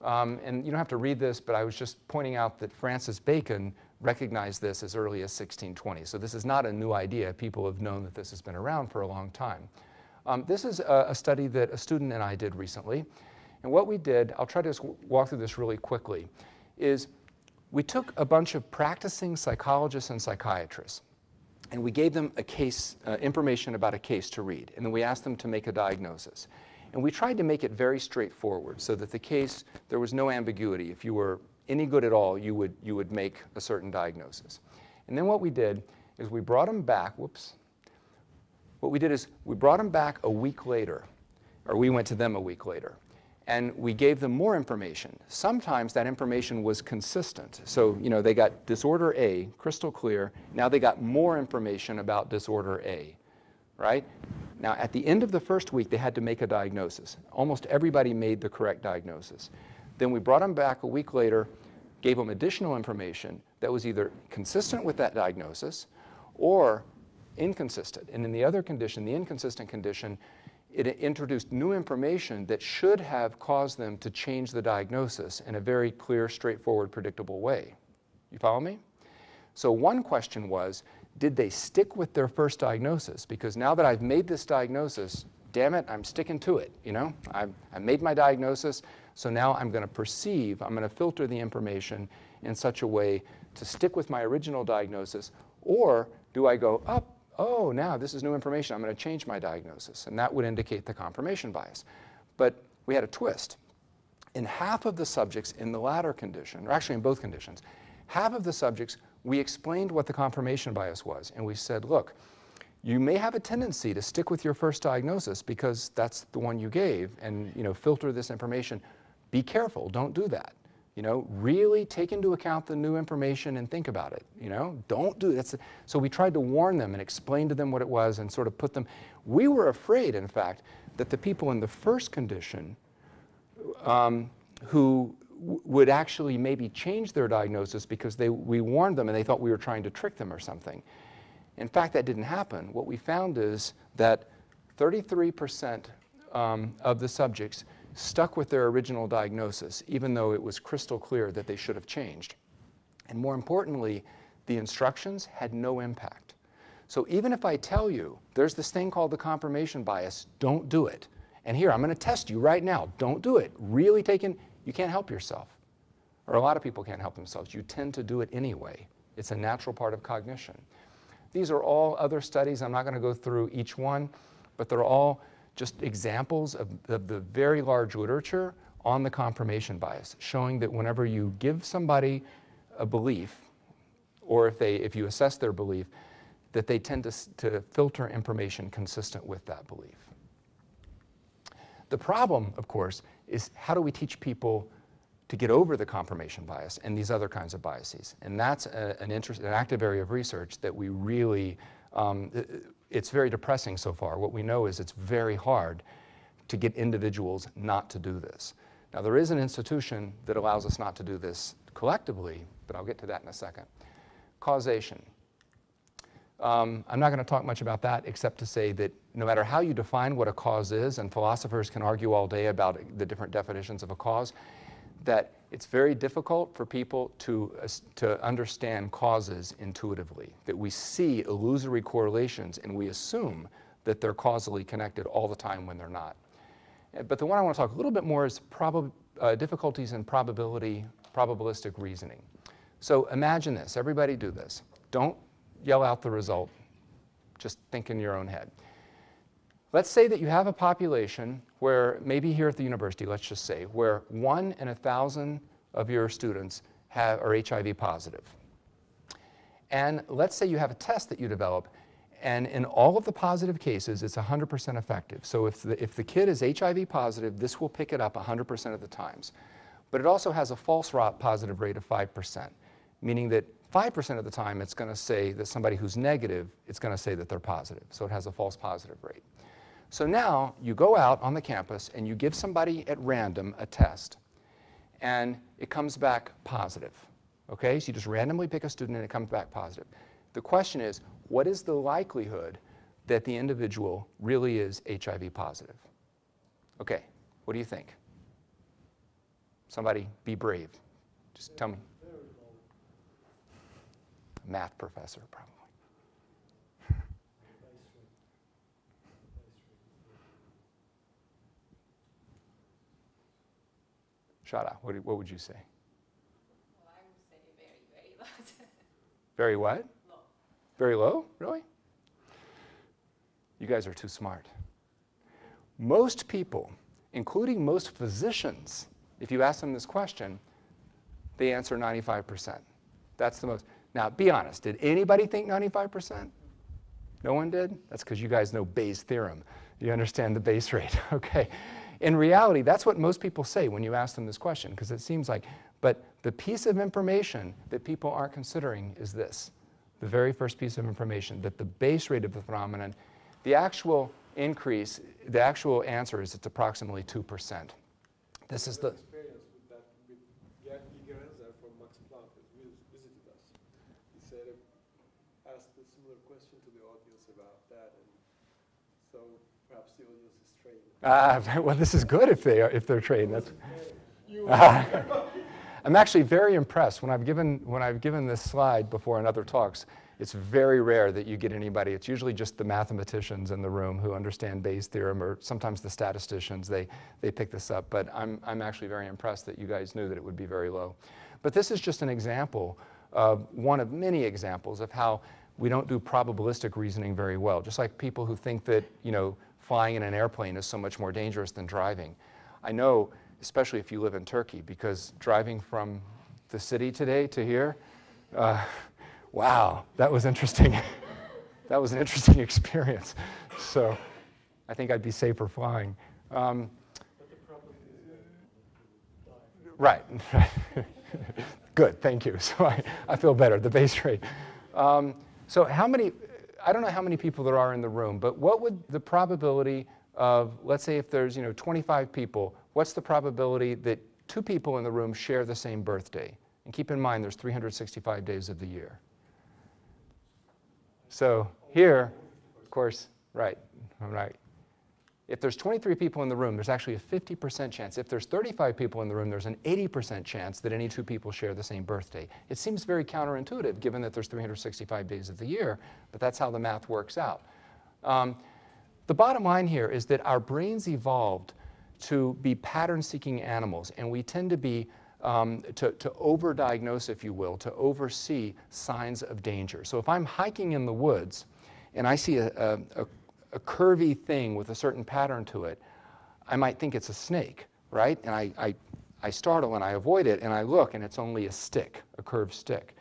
And you don't have to read this, but I was just pointing out that Francis Bacon recognized this as early as 1620. So this is not a new idea. People have known that this has been around for a long time. This is a study that a student and I did recently. And what we did, I'll try to just walk through this really quickly, is we took a bunch of practicing psychologists and psychiatrists, and we gave them a case, information about a case to read, and then we asked them to make a diagnosis. And we tried to make it very straightforward so that the case, there was no ambiguity. If you were any good at all, you would make a certain diagnosis. And then what we did is we brought them back, what we did is we brought them back a week later, or we went to them a week later, and we gave them more information. Sometimes that information was consistent. So, you know, they got disorder A, crystal clear. Now they got more information about disorder A, right? Now, at the end of the first week, they had to make a diagnosis. Almost everybody made the correct diagnosis. Then we brought them back a week later, gave them additional information that was either consistent with that diagnosis or inconsistent. And in the other condition, the inconsistent condition, it introduced new information that should have caused them to change the diagnosis in a very clear, straightforward, predictable way. You follow me? So one question was, did they stick with their first diagnosis? Because now that I've made this diagnosis, damn it, I'm sticking to it. You know, I made my diagnosis, so now I'm going to filter the information in such a way to stick with my original diagnosis, or do I go up? Oh, now this is new information. I'm going to change my diagnosis. And that would indicate the confirmation bias. But we had a twist. In half of the subjects in the latter condition, or actually in both conditions, half of the subjects, we explained what the confirmation bias was. And we said, look, you may have a tendency to stick with your first diagnosis because that's the one you gave and, you know, filter this information. Be careful. Don't do that. You know, really take into account the new information and think about it. You know, don't do that. So we tried to warn them and explain to them what it was and sort of put them. We were afraid, in fact, that the people in the first condition who would actually maybe change their diagnosis because we warned them and they thought we were trying to trick them or something. In fact, that didn't happen. What we found is that 33% of the subjects stuck with their original diagnosis, even though it was crystal clear that they should have changed. And more importantly, the instructions had no impact. So even if I tell you, there's this thing called the confirmation bias, don't do it. And here, I'm going to test you right now. Don't do it. Really you can't help yourself. Or a lot of people can't help themselves. You tend to do it anyway. It's a natural part of cognition. These are all other studies. I'm not going to go through each one, but they're all just examples of the very large literature on the confirmation bias, showing that whenever you give somebody a belief, or if you assess their belief, that they tend to filter information consistent with that belief. The problem, of course, is how do we teach people to get over the confirmation bias and these other kinds of biases? And that's an active area of research that we really, it's very depressing so far. What we know is it's very hard to get individuals not to do this. Now, there is an institution that allows us not to do this collectively, but I'll get to that in a second. Causation. I'm not going to talk much about that except to say that no matter how you define what a cause is, and philosophers can argue all day about the different definitions of a cause, that it's very difficult for people to understand causes intuitively, that we see illusory correlations and we assume that they're causally connected all the time when they're not. But the one I want to talk a little bit more is difficulties in probabilistic reasoning. So imagine this. Everybody do this. Don't yell out the result. Just think in your own head. Let's say that you have a population where, maybe here at the university, let's just say, where 1 in 1,000 of your students are HIV positive. And let's say you have a test that you develop, And in all of the positive cases, it's 100% effective. So if the kid is HIV positive, this will pick it up 100% of the times. But it also has a false positive rate of 5%, meaning that 5% of the time it's going to say that somebody who's negative, it's going to say that they're positive. So it has a false positive rate. So now you go out on the campus and you give somebody at random a test, and it comes back positive. Okay? So you just randomly pick a student and it comes back positive. The question is, what is the likelihood that the individual really is HIV positive? Okay, what do you think? Somebody be brave. Just tell me. Math professor, probably. Shada, what would you say? Well, I would say very, very low. Very what? Low. Very low? Really? You guys are too smart. Most people, including most physicians, if you ask them this question, they answer 95%. That's the most. Now, be honest. Did anybody think 95%? No one did? That's because you guys know Bayes' theorem. You understand the Bayes rate. Okay. In reality, that's what most people say when you ask them this question, because it seems like, but the piece of information that people aren't considering is this. The very first piece of information, that the base rate of the phenomenon, the actual increase, the actual answer is it's approximately 2%. This is the experience with that with Gigerenzer from Max Planck who visited us. He said, asked a similar question to the audience about that, and so perhaps the audience is trained. Well, this is good if they're trained. That's. I'm actually very impressed when I've given this slide before in other talks. It's very rare that you get anybody. It's usually just the mathematicians in the room who understand Bayes' theorem, or sometimes the statisticians. They pick this up. But I'm actually very impressed that you guys knew that it would be very low. But this is just an example of one of many examples of how we don't do probabilistic reasoning very well. Just like people who think that flying in an airplane is so much more dangerous than driving. I know, especially if you live in Turkey, because driving from the city today to here, wow, that was interesting. That was an interesting experience. So I think I'd be safer flying. Right. Good, thank you. So I feel better, the base rate. So how many, I don't know how many people there are in the room, but what would the probability of, let's say if there's 25 people, what's the probability that 2 people in the room share the same birthday? And keep in mind there's 365 days of the year. So here, of course, right. If there's 23 people in the room, there's actually a 50% chance. If there's 35 people in the room, there's an 80% chance that any 2 people share the same birthday. It seems very counterintuitive given that there's 365 days of the year, but that's how the math works out. The bottom line here is that our brains evolved to be pattern-seeking animals, and we tend to be to overdiagnose, if you will, to oversee signs of danger. So if I'm hiking in the woods and I see a curvy thing with a certain pattern to it, I might think it's a snake, right? And I startle and I avoid it and I look and it's only a stick, a curved stick.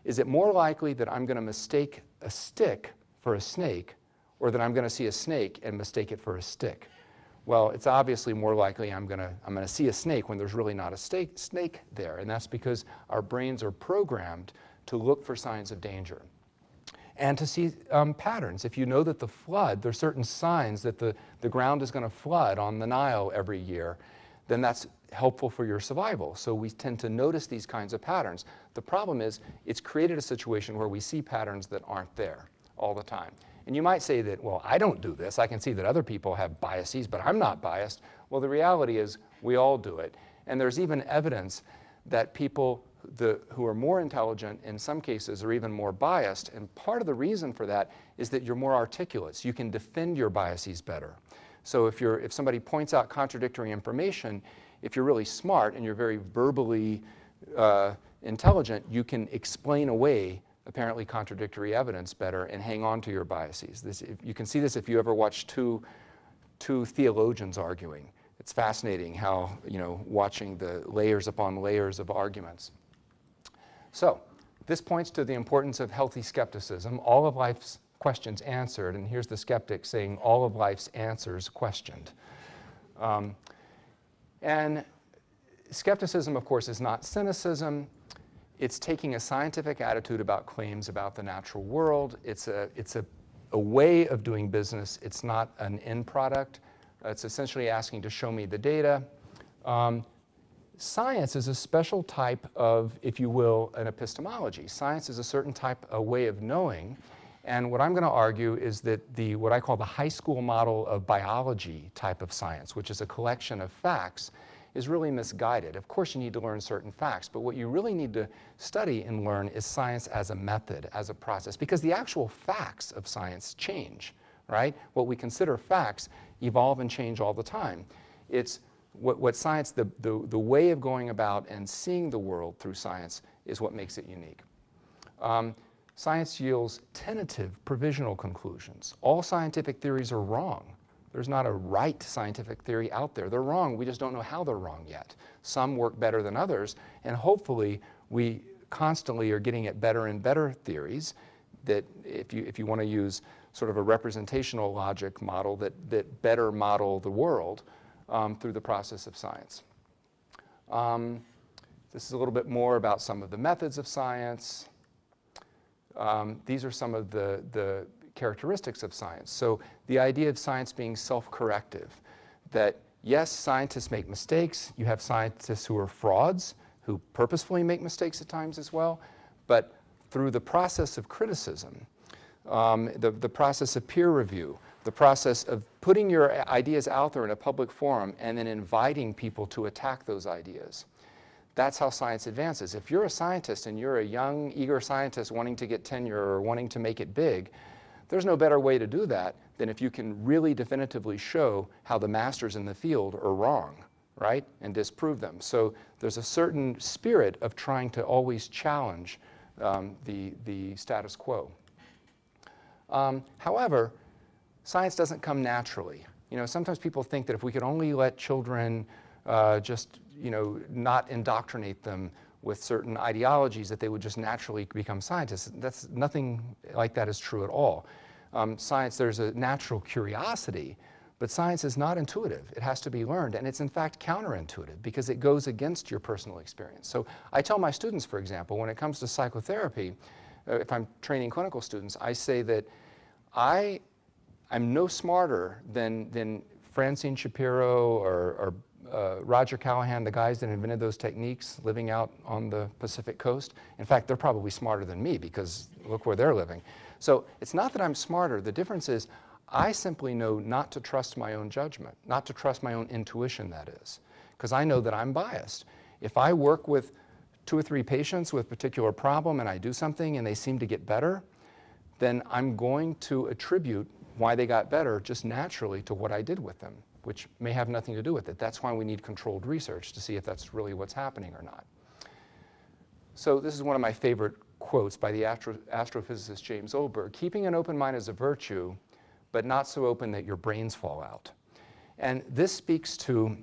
Is it more likely that I'm going to mistake a stick for a snake, or that I'm going to see a snake and mistake it for a stick? Well, it's obviously more likely I'm going to see a snake when there's really not a snake there, and that's because our brains are programmed to look for signs of danger and to see patterns. If you know that there's certain signs that the ground is going to flood on the Nile every year, then that's helpful for your survival. So we tend to notice these kinds of patterns. The problem is it's created a situation where we see patterns that aren't there all the time. And you might say that, well, I don't do this. I can see that other people have biases, but I'm not biased. Well, the reality is we all do it. And there's even evidence that people who are more intelligent in some cases are even more biased. And part of the reason for that is that you're more articulate. So you can defend your biases better. So if somebody points out contradictory information, if you're really smart and you're very verbally intelligent, you can explain away apparently contradictory evidence better and hang on to your biases. You can see this if you ever watch two theologians arguing. It's fascinating how, watching the layers upon layers of arguments. So this points to the importance of healthy skepticism. All of life's questions answered, and here's the skeptic saying all of life's answers questioned. And skepticism, of course, is not cynicism. It's taking a scientific attitude about claims about the natural world. It's a way of doing business. It's not an end product. It's essentially asking to show me the data. Science is a special type of, if you will, an epistemology. Science is a certain type, a way of knowing. And what I'm going to argue is that what I call the high school model of biology type of science, which is a collection of facts, is really misguided. Of course, you need to learn certain facts, but what you really need to study and learn is science as a method, as a process, because the actual facts of science change, right? What we consider facts evolve and change all the time. It's what science, the way of going about and seeing the world through science is what makes it unique. Science yields tentative, provisional conclusions. All scientific theories are wrong. There's not a right scientific theory out there. They're wrong. We just don't know how they're wrong yet. Some work better than others, and hopefully we constantly are getting at better and better theories that, if you want to use sort of a representational logic model, that better model the world through the process of science. This is a little bit more about some of the methods of science. These are some of the characteristics of science. So the idea of science being self-corrective, that yes, scientists make mistakes. You have scientists who are frauds, who purposefully make mistakes at times as well, but through the process of criticism, the process of peer review, the process of putting your ideas out there in a public forum and then inviting people to attack those ideas. That's how science advances. If you're a scientist and you're a young, eager scientist wanting to get tenure or wanting to make it big, there's no better way to do that than if you can really definitively show how the masters in the field are wrong, right, and disprove them. So there's a certain spirit of trying to always challenge the status quo. However, science doesn't come naturally. You know, sometimes people think that if we could only let children just, you know, not indoctrinate them with certain ideologies, that they would just naturally become scientists. That's nothing like that is true at all. Science, there's a natural curiosity, but science is not intuitive. It has to be learned, and it's in fact counterintuitive because it goes against your personal experience. So I tell my students, for example, when it comes to psychotherapy, if I'm training clinical students, I say that I'm no smarter than Francine Shapiro or Roger Callahan, the guys that invented those techniques living out on the Pacific coast. In fact, they're probably smarter than me because look where they're living. So it's not that I'm smarter. The difference is I simply know not to trust my own judgment, not to trust my own intuition, that is, because I know that I'm biased. If I work with 2 or 3 patients with a particular problem and I do something and they seem to get better, then I'm going to attribute why they got better just naturally to what I did with them, which may have nothing to do with it. That's why we need controlled research to see if that's really what's happening or not. So this is one of my favorite quotes by the astrophysicist James Oberg. Keeping an open mind is a virtue, but not so open that your brains fall out. And this speaks to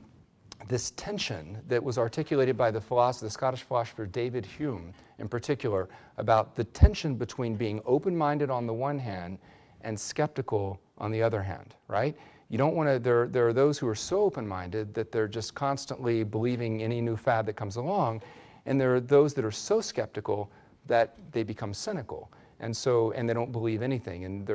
this tension that was articulated by the Scottish philosopher David Hume in particular, about the tension between being open-minded on the one hand and skeptical on the other hand, right? You don't want to, there are those who are so open-minded that they're just constantly believing any new fad that comes along, and there are those that are so skeptical that they become cynical, and they don't believe anything, and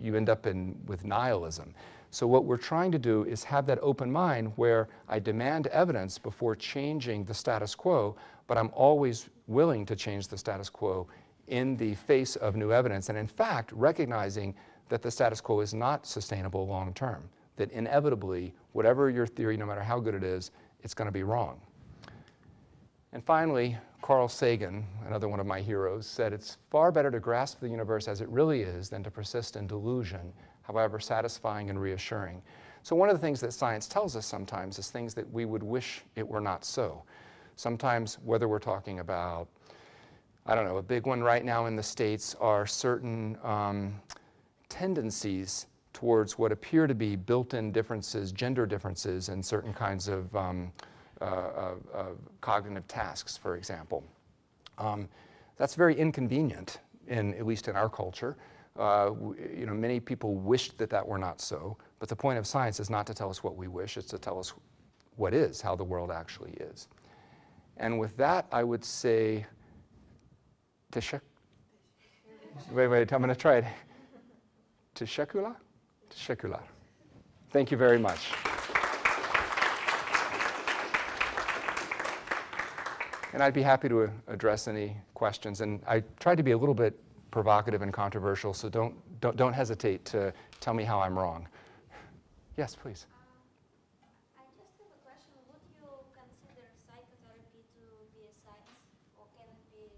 you end up with nihilism. So what we're trying to do is have that open mind where I demand evidence before changing the status quo, but I'm always willing to change the status quo in the face of new evidence, and in fact recognizing that the status quo is not sustainable long term, that inevitably, whatever your theory, no matter how good it is, it's going to be wrong. And finally, Carl Sagan, another one of my heroes, said it's far better to grasp the universe as it really is than to persist in delusion, however satisfying and reassuring. So one of the things that science tells us sometimes is things that we would wish it were not so. Sometimes, whether we're talking about, I don't know, a big one right now in the States are certain tendencies towards what appear to be built-in differences, gender differences in certain kinds of cognitive tasks, for example. That's very inconvenient, at least in our culture. Many people wish that that were not so, but the point of science is not to tell us what we wish, it's to tell us what is, how the world actually is. And with that, I would say, wait, I'm going to try it. Teşekkürler? Teşekkürler. Thank you very much. And I'd be happy to address any questions. And I tried to be a little bit provocative and controversial, so don't hesitate to tell me how I'm wrong. Yes, please. I just have a question. Would you consider psychotherapy to be a science, or can it be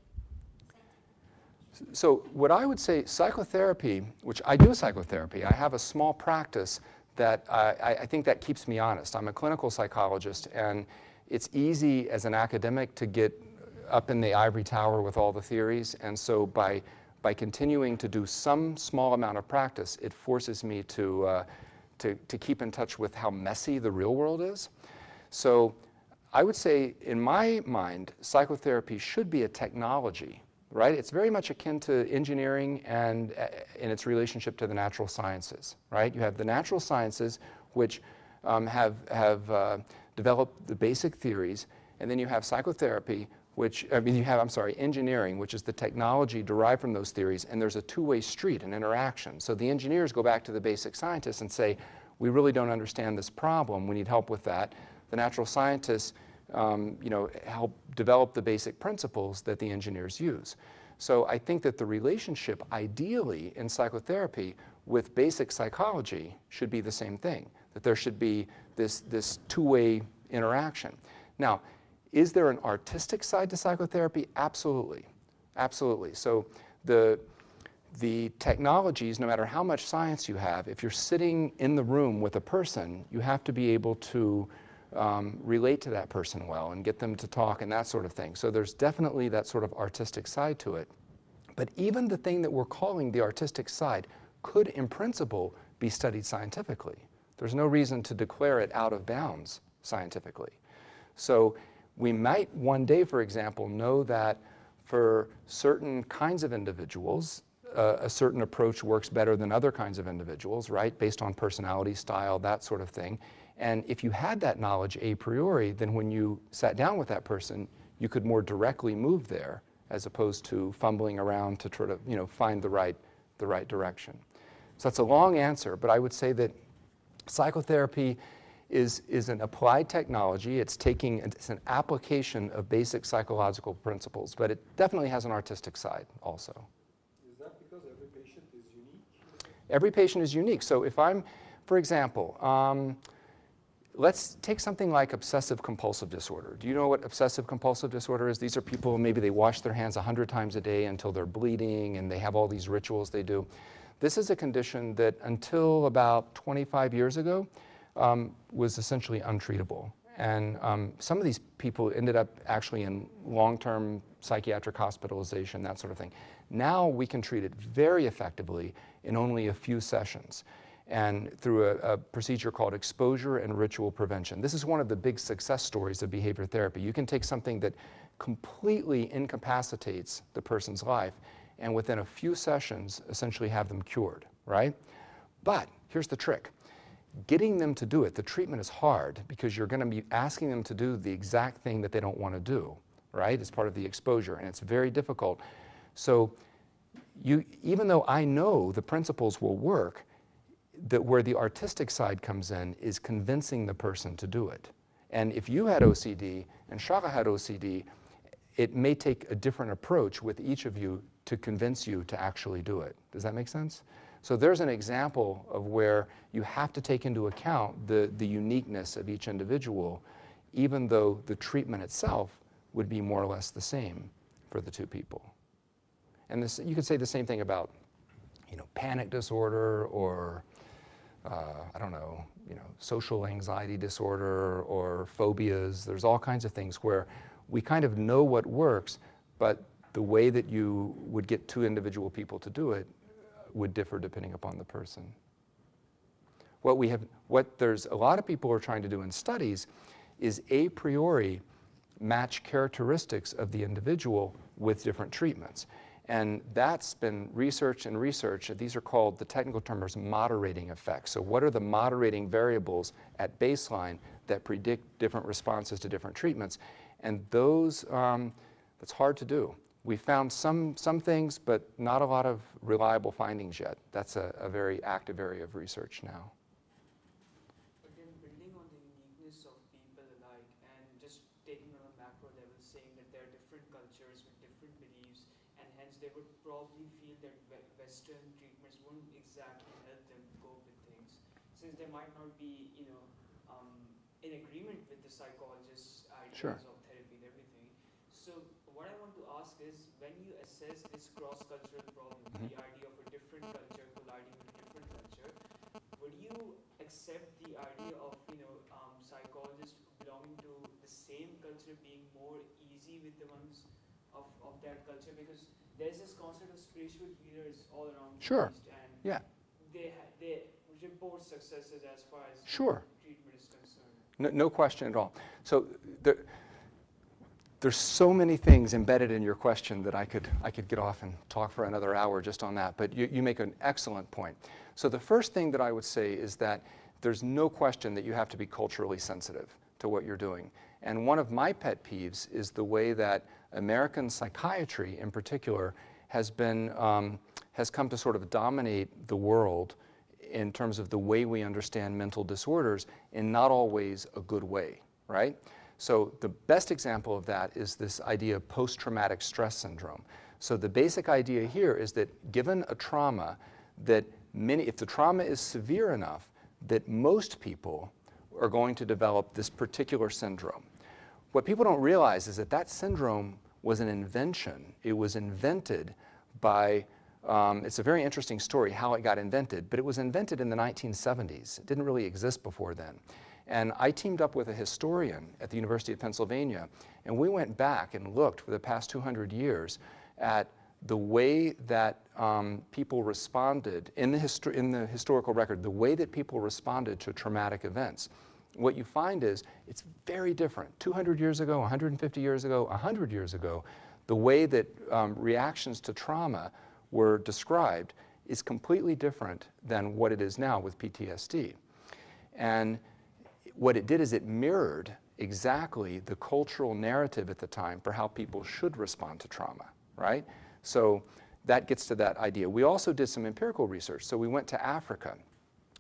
scientific? So what I would say, psychotherapy, which I do psychotherapy, I have a small practice that I think that keeps me honest. I'm a clinical psychologist, and it's easy as an academic to get up in the ivory tower with all the theories, and so by continuing to do some small amount of practice, it forces me to keep in touch with how messy the real world is. So I would say, in my mind, psychotherapy should be a technology, right? It's very much akin to engineering and in its relationship to the natural sciences, right? You have the natural sciences, which have developed the basic theories, and then you have psychotherapy, engineering, which is the technology derived from those theories, and there's a two-way street, an interaction. So the engineers go back to the basic scientists and say, we really don't understand this problem, we need help with that. The natural scientists help develop the basic principles that the engineers use. So I think that the relationship, ideally, in psychotherapy with basic psychology should be the same thing, that there should be this two-way interaction. Now, is there an artistic side to psychotherapy? Absolutely. Absolutely. So the technologies, no matter how much science you have, if you're sitting in the room with a person, you have to be able to relate to that person well and get them to talk and that sort of thing. So there's definitely that sort of artistic side to it. But even the thing that we're calling the artistic side could, in principle, be studied scientifically. There's no reason to declare it out of bounds scientifically. So we might one day, for example, know that for certain kinds of individuals, a certain approach works better than other kinds of individuals, right? Based on personality, style, that sort of thing. And if you had that knowledge a priori, then when you sat down with that person, you could more directly move there, as opposed to fumbling around to try to, find the right direction. So that's a long answer, but I would say that psychotherapy is an applied technology. It's an application of basic psychological principles, but it definitely has an artistic side also. Is that because every patient is unique? Every patient is unique. So if I'm, for example, let's take something like obsessive compulsive disorder. Do you know what obsessive compulsive disorder is? These are people, maybe they wash their hands 100 times a day until they're bleeding, and they have all these rituals they do. This is a condition that until about 25 years ago was essentially untreatable. And some of these people ended up actually in long-term psychiatric hospitalization, that sort of thing. Now we can treat it very effectively in only a few sessions, and through a procedure called exposure and ritual prevention. This is one of the big success stories of behavior therapy. You can take something that completely incapacitates the person's life, and within a few sessions essentially have them cured, right? But here's the trick. Getting them to do it, the treatment is hard because you're going to be asking them to do the exact thing that they don't want to do, right? It's part of the exposure, and it's very difficult. So even though I know the principles will work, where the artistic side comes in is convincing the person to do it. And if you had OCD and Shaka had OCD, it may take a different approach with each of you to convince you to actually do it. Does that make sense? So there's an example of where you have to take into account the uniqueness of each individual, even though the treatment itself would be more or less the same for the two people. And this, you could say the same thing about, panic disorder or social anxiety disorder or phobias. There's all kinds of things where we kind of know what works, but the way that you would get two individual people to do it would differ depending upon the person. What there's a lot of people are trying to do in studies is a priori match characteristics of the individual with different treatments. And that's been researched and researched. These are called, the technical term is moderating effects. So what are the moderating variables at baseline that predict different responses to different treatments? And those, that's hard to do. We found some things, but not a lot of reliable findings yet. That's a very active area of research now. Again, building on the uniqueness of people alike and just taking on a macro level, saying that there are different cultures with different beliefs, and hence they would probably feel that Western treatments wouldn't exactly help them cope with things, since they might not be, in agreement with the psychologist's ideas of therapy and everything. So what I want to ask is, when you assess this cross-cultural problem, the idea of a different culture colliding with a different culture, would you accept the idea of, psychologists belonging to the same culture being more easy with the ones of that culture? Because there's this concept of spiritual healers all around the East, and they report successes as far as treatment is concerned. No question at all. So there's so many things embedded in your question that I could get off and talk for another hour just on that, but you make an excellent point. So the first thing that I would say is that there's no question that you have to be culturally sensitive to what you're doing. And one of my pet peeves is the way that American psychiatry in particular has come to sort of dominate the world in terms of the way we understand mental disorders in not always a good way, right? So the best example of that is this idea of post-traumatic stress syndrome. So the basic idea here is that given a trauma, that if the trauma is severe enough, that most people are going to develop this particular syndrome. What people don't realize is that that syndrome was an invention. It was invented by, it's a very interesting story how it got invented, but it was invented in the 1970s. It didn't really exist before then. And I teamed up with a historian at the University of Pennsylvania, and we went back and looked for the past 200 years at the way that people responded, in the historical record, the way that people responded to traumatic events. What you find is it's very different. 200 years ago, 150 years ago, 100 years ago, the way that reactions to trauma were described is completely different than what it is now with PTSD. And what it did is it mirrored exactly the cultural narrative at the time for how people should respond to trauma, right? So that gets to that idea. We also did some empirical research. So we went to Africa,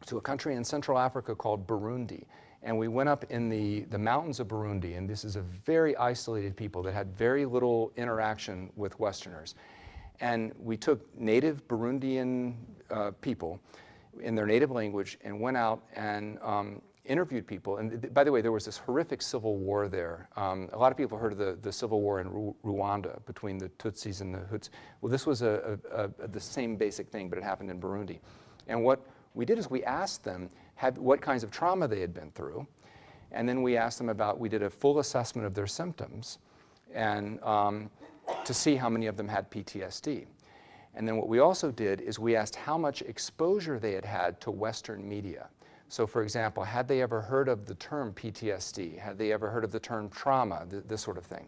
to a country in Central Africa called Burundi. And we went up in the mountains of Burundi, and this is a very isolated people that had very little interaction with Westerners. And we took native Burundian people in their native language and went out and interviewed people. And by the way, there was this horrific civil war there. A lot of people heard of the civil war in Rwanda between the Tutsis and the Hutus. Well, this was the same basic thing, but it happened in Burundi. And what we did is we asked them what kinds of trauma they had been through. And then we asked them we did a full assessment of their symptoms and to see how many of them had PTSD. And then what we also did is we asked how much exposure they had had to Western media. So for example, had they ever heard of the term PTSD? Had they ever heard of the term trauma, this sort of thing?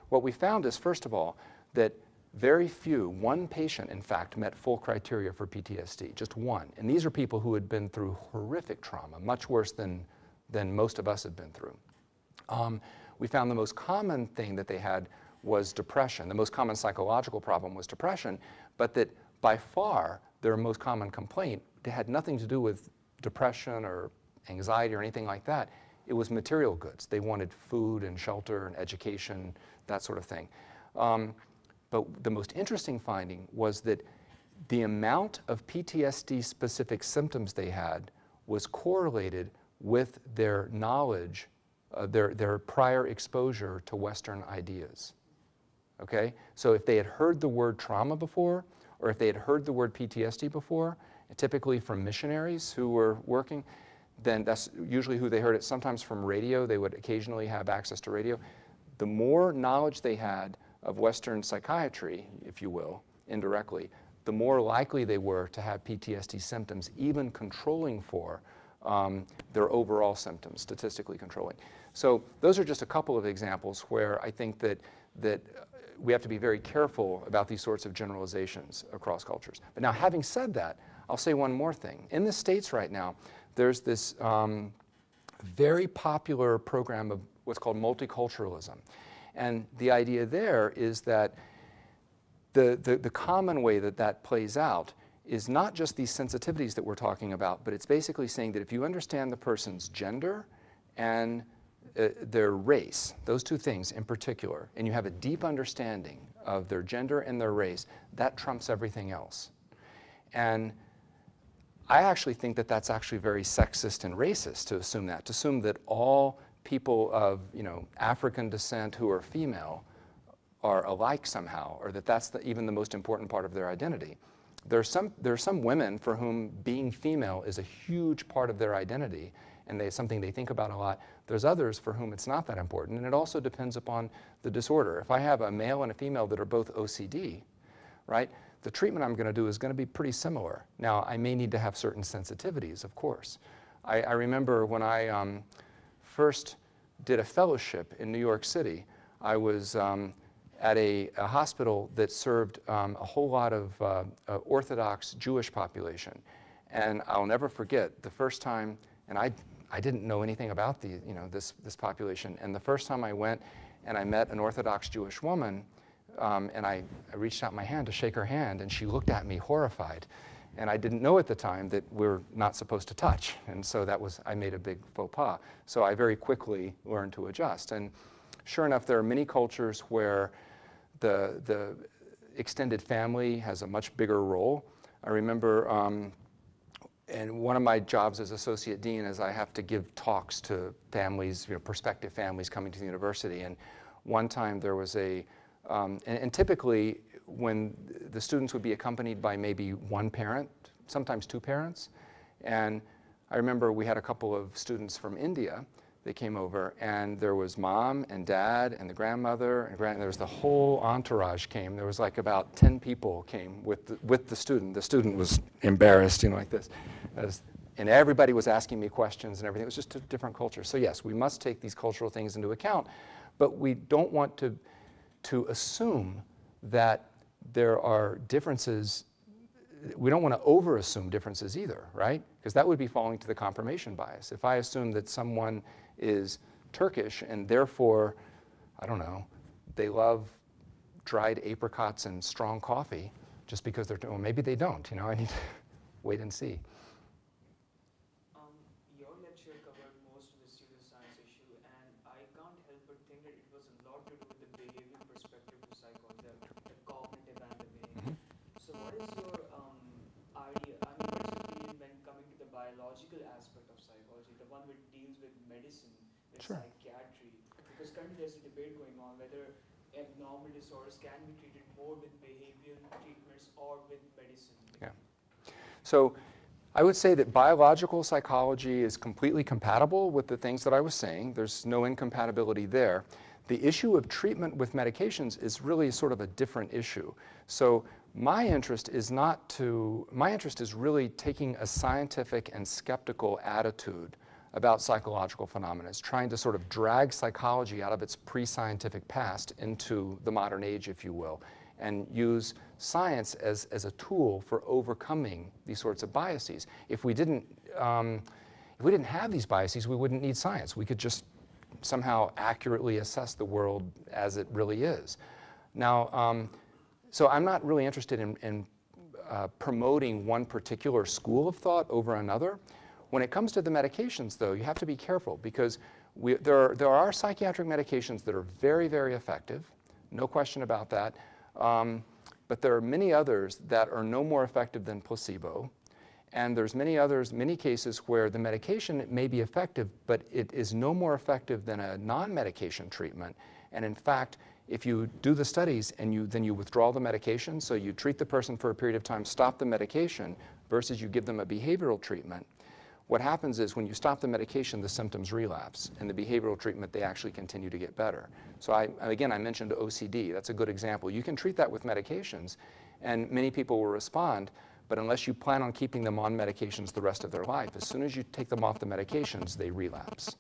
What we found is, first of all, that very few, one patient in fact, met full criteria for PTSD, just one. And these are people who had been through horrific trauma, much worse than most of us have been through. We found the most common thing that they had was depression. The most common psychological problem was depression, but that by far their most common complaint had nothing to do with depression or anxiety or anything like that. It was material goods. They wanted food and shelter and education, that sort of thing. But the most interesting finding was that the amount of PTSD-specific symptoms they had was correlated with their knowledge, their prior exposure to Western ideas. Okay? So if they had heard the word trauma before, or if they had heard the word PTSD before, typically from missionaries who were working, then that's usually who they heard it. Sometimes from radio, they would occasionally have access to radio. The more knowledge they had of Western psychiatry, if you will, indirectly, the more likely they were to have PTSD symptoms, even controlling for their overall symptoms, statistically controlling. So those are just a couple of examples where I think that we have to be very careful about these sorts of generalizations across cultures. But now, having said that, I'll say one more thing. In the States right now, there's this very popular program of what's called multiculturalism. And the idea there is that the common way that that plays out is not just these sensitivities that we're talking about, but it's basically saying that if you understand the person's gender and their race, those two things in particular, and you have a deep understanding of their gender and their race, that trumps everything else. And I actually think that that's actually very sexist and racist to assume that all people of, you know, African descent who are female are alike somehow, or that that's even the most important part of their identity. There are some women for whom being female is a huge part of their identity, and something they think about a lot. There's others for whom it's not that important, and it also depends upon the disorder. If I have a male and a female that are both OCD, right, the treatment I'm going to do is going to be pretty similar. Now, I may need to have certain sensitivities, of course. I remember when I first did a fellowship in New York City, I was at a hospital that served a whole lot of Orthodox Jewish population. And I'll never forget the first time, and I didn't know anything about this population, and the first time I went and I met an Orthodox Jewish woman, and I reached out my hand to shake her hand, and she looked at me horrified. And I didn't know at the time that we're not supposed to touch. And so I made a big faux pas. So I very quickly learned to adjust. And sure enough, there are many cultures where the extended family has a much bigger role. I remember, and one of my jobs as associate dean is I have to give talks to families, prospective families coming to the university. And one time there was and typically when the students would be accompanied by maybe one parent, sometimes two parents. And I remember we had a couple of students from India. They came over, and there was mom and dad and the grandmother, and there was the whole entourage came. There was like about 10 people came with the student. The student was embarrassed, like this. And everybody was asking me questions and everything. It was just a different culture. So yes, we must take these cultural things into account, but we don't want to assume that there are differences. We don't want to over-assume differences either, right? Because that would be falling to the confirmation bias. If I assume that someone is Turkish and therefore, I don't know, they love dried apricots and strong coffee just because they're, well, maybe they don't, I need to wait and see. Your lecture covered most of the pseudoscience issue, and I can't help but think that it was a lot to do with the behavioral perspective to psychology, the cognitive and the behavior. So what is your idea, what's your opinion when coming to the biological aspect of psychology, the one which deals with medicine, with psychiatry? Because currently there's a debate going on whether abnormal disorders can be treated more with behavioral treatments or with medicine. Yeah. So I would say that biological psychology is completely compatible with the things that I was saying. There's no incompatibility there. The issue of treatment with medications is really sort of a different issue. So my interest is really taking a scientific and skeptical attitude about psychological phenomena. It's trying to sort of drag psychology out of its pre-scientific past into the modern age, if you will, and use science as a tool for overcoming these sorts of biases. If we didn't have these biases, we wouldn't need science. We could just somehow accurately assess the world as it really is. Now, so I'm not really interested in promoting one particular school of thought over another. When it comes to the medications, though, you have to be careful because there are psychiatric medications that are very, very effective, no question about that. But there are many others that are no more effective than placebo. And there's many cases where the medication may be effective, but it is no more effective than a non-medication treatment. And in fact, if you do the studies and then you withdraw the medication, so you treat the person for a period of time, stop the medication, versus you give them a behavioral treatment, what happens is when you stop the medication, the symptoms relapse. And the behavioral treatment, they actually continue to get better. So again, I mentioned OCD. That's a good example. You can treat that with medications, and many people will respond. But unless you plan on keeping them on medications the rest of their life, as soon as you take them off the medications, they relapse.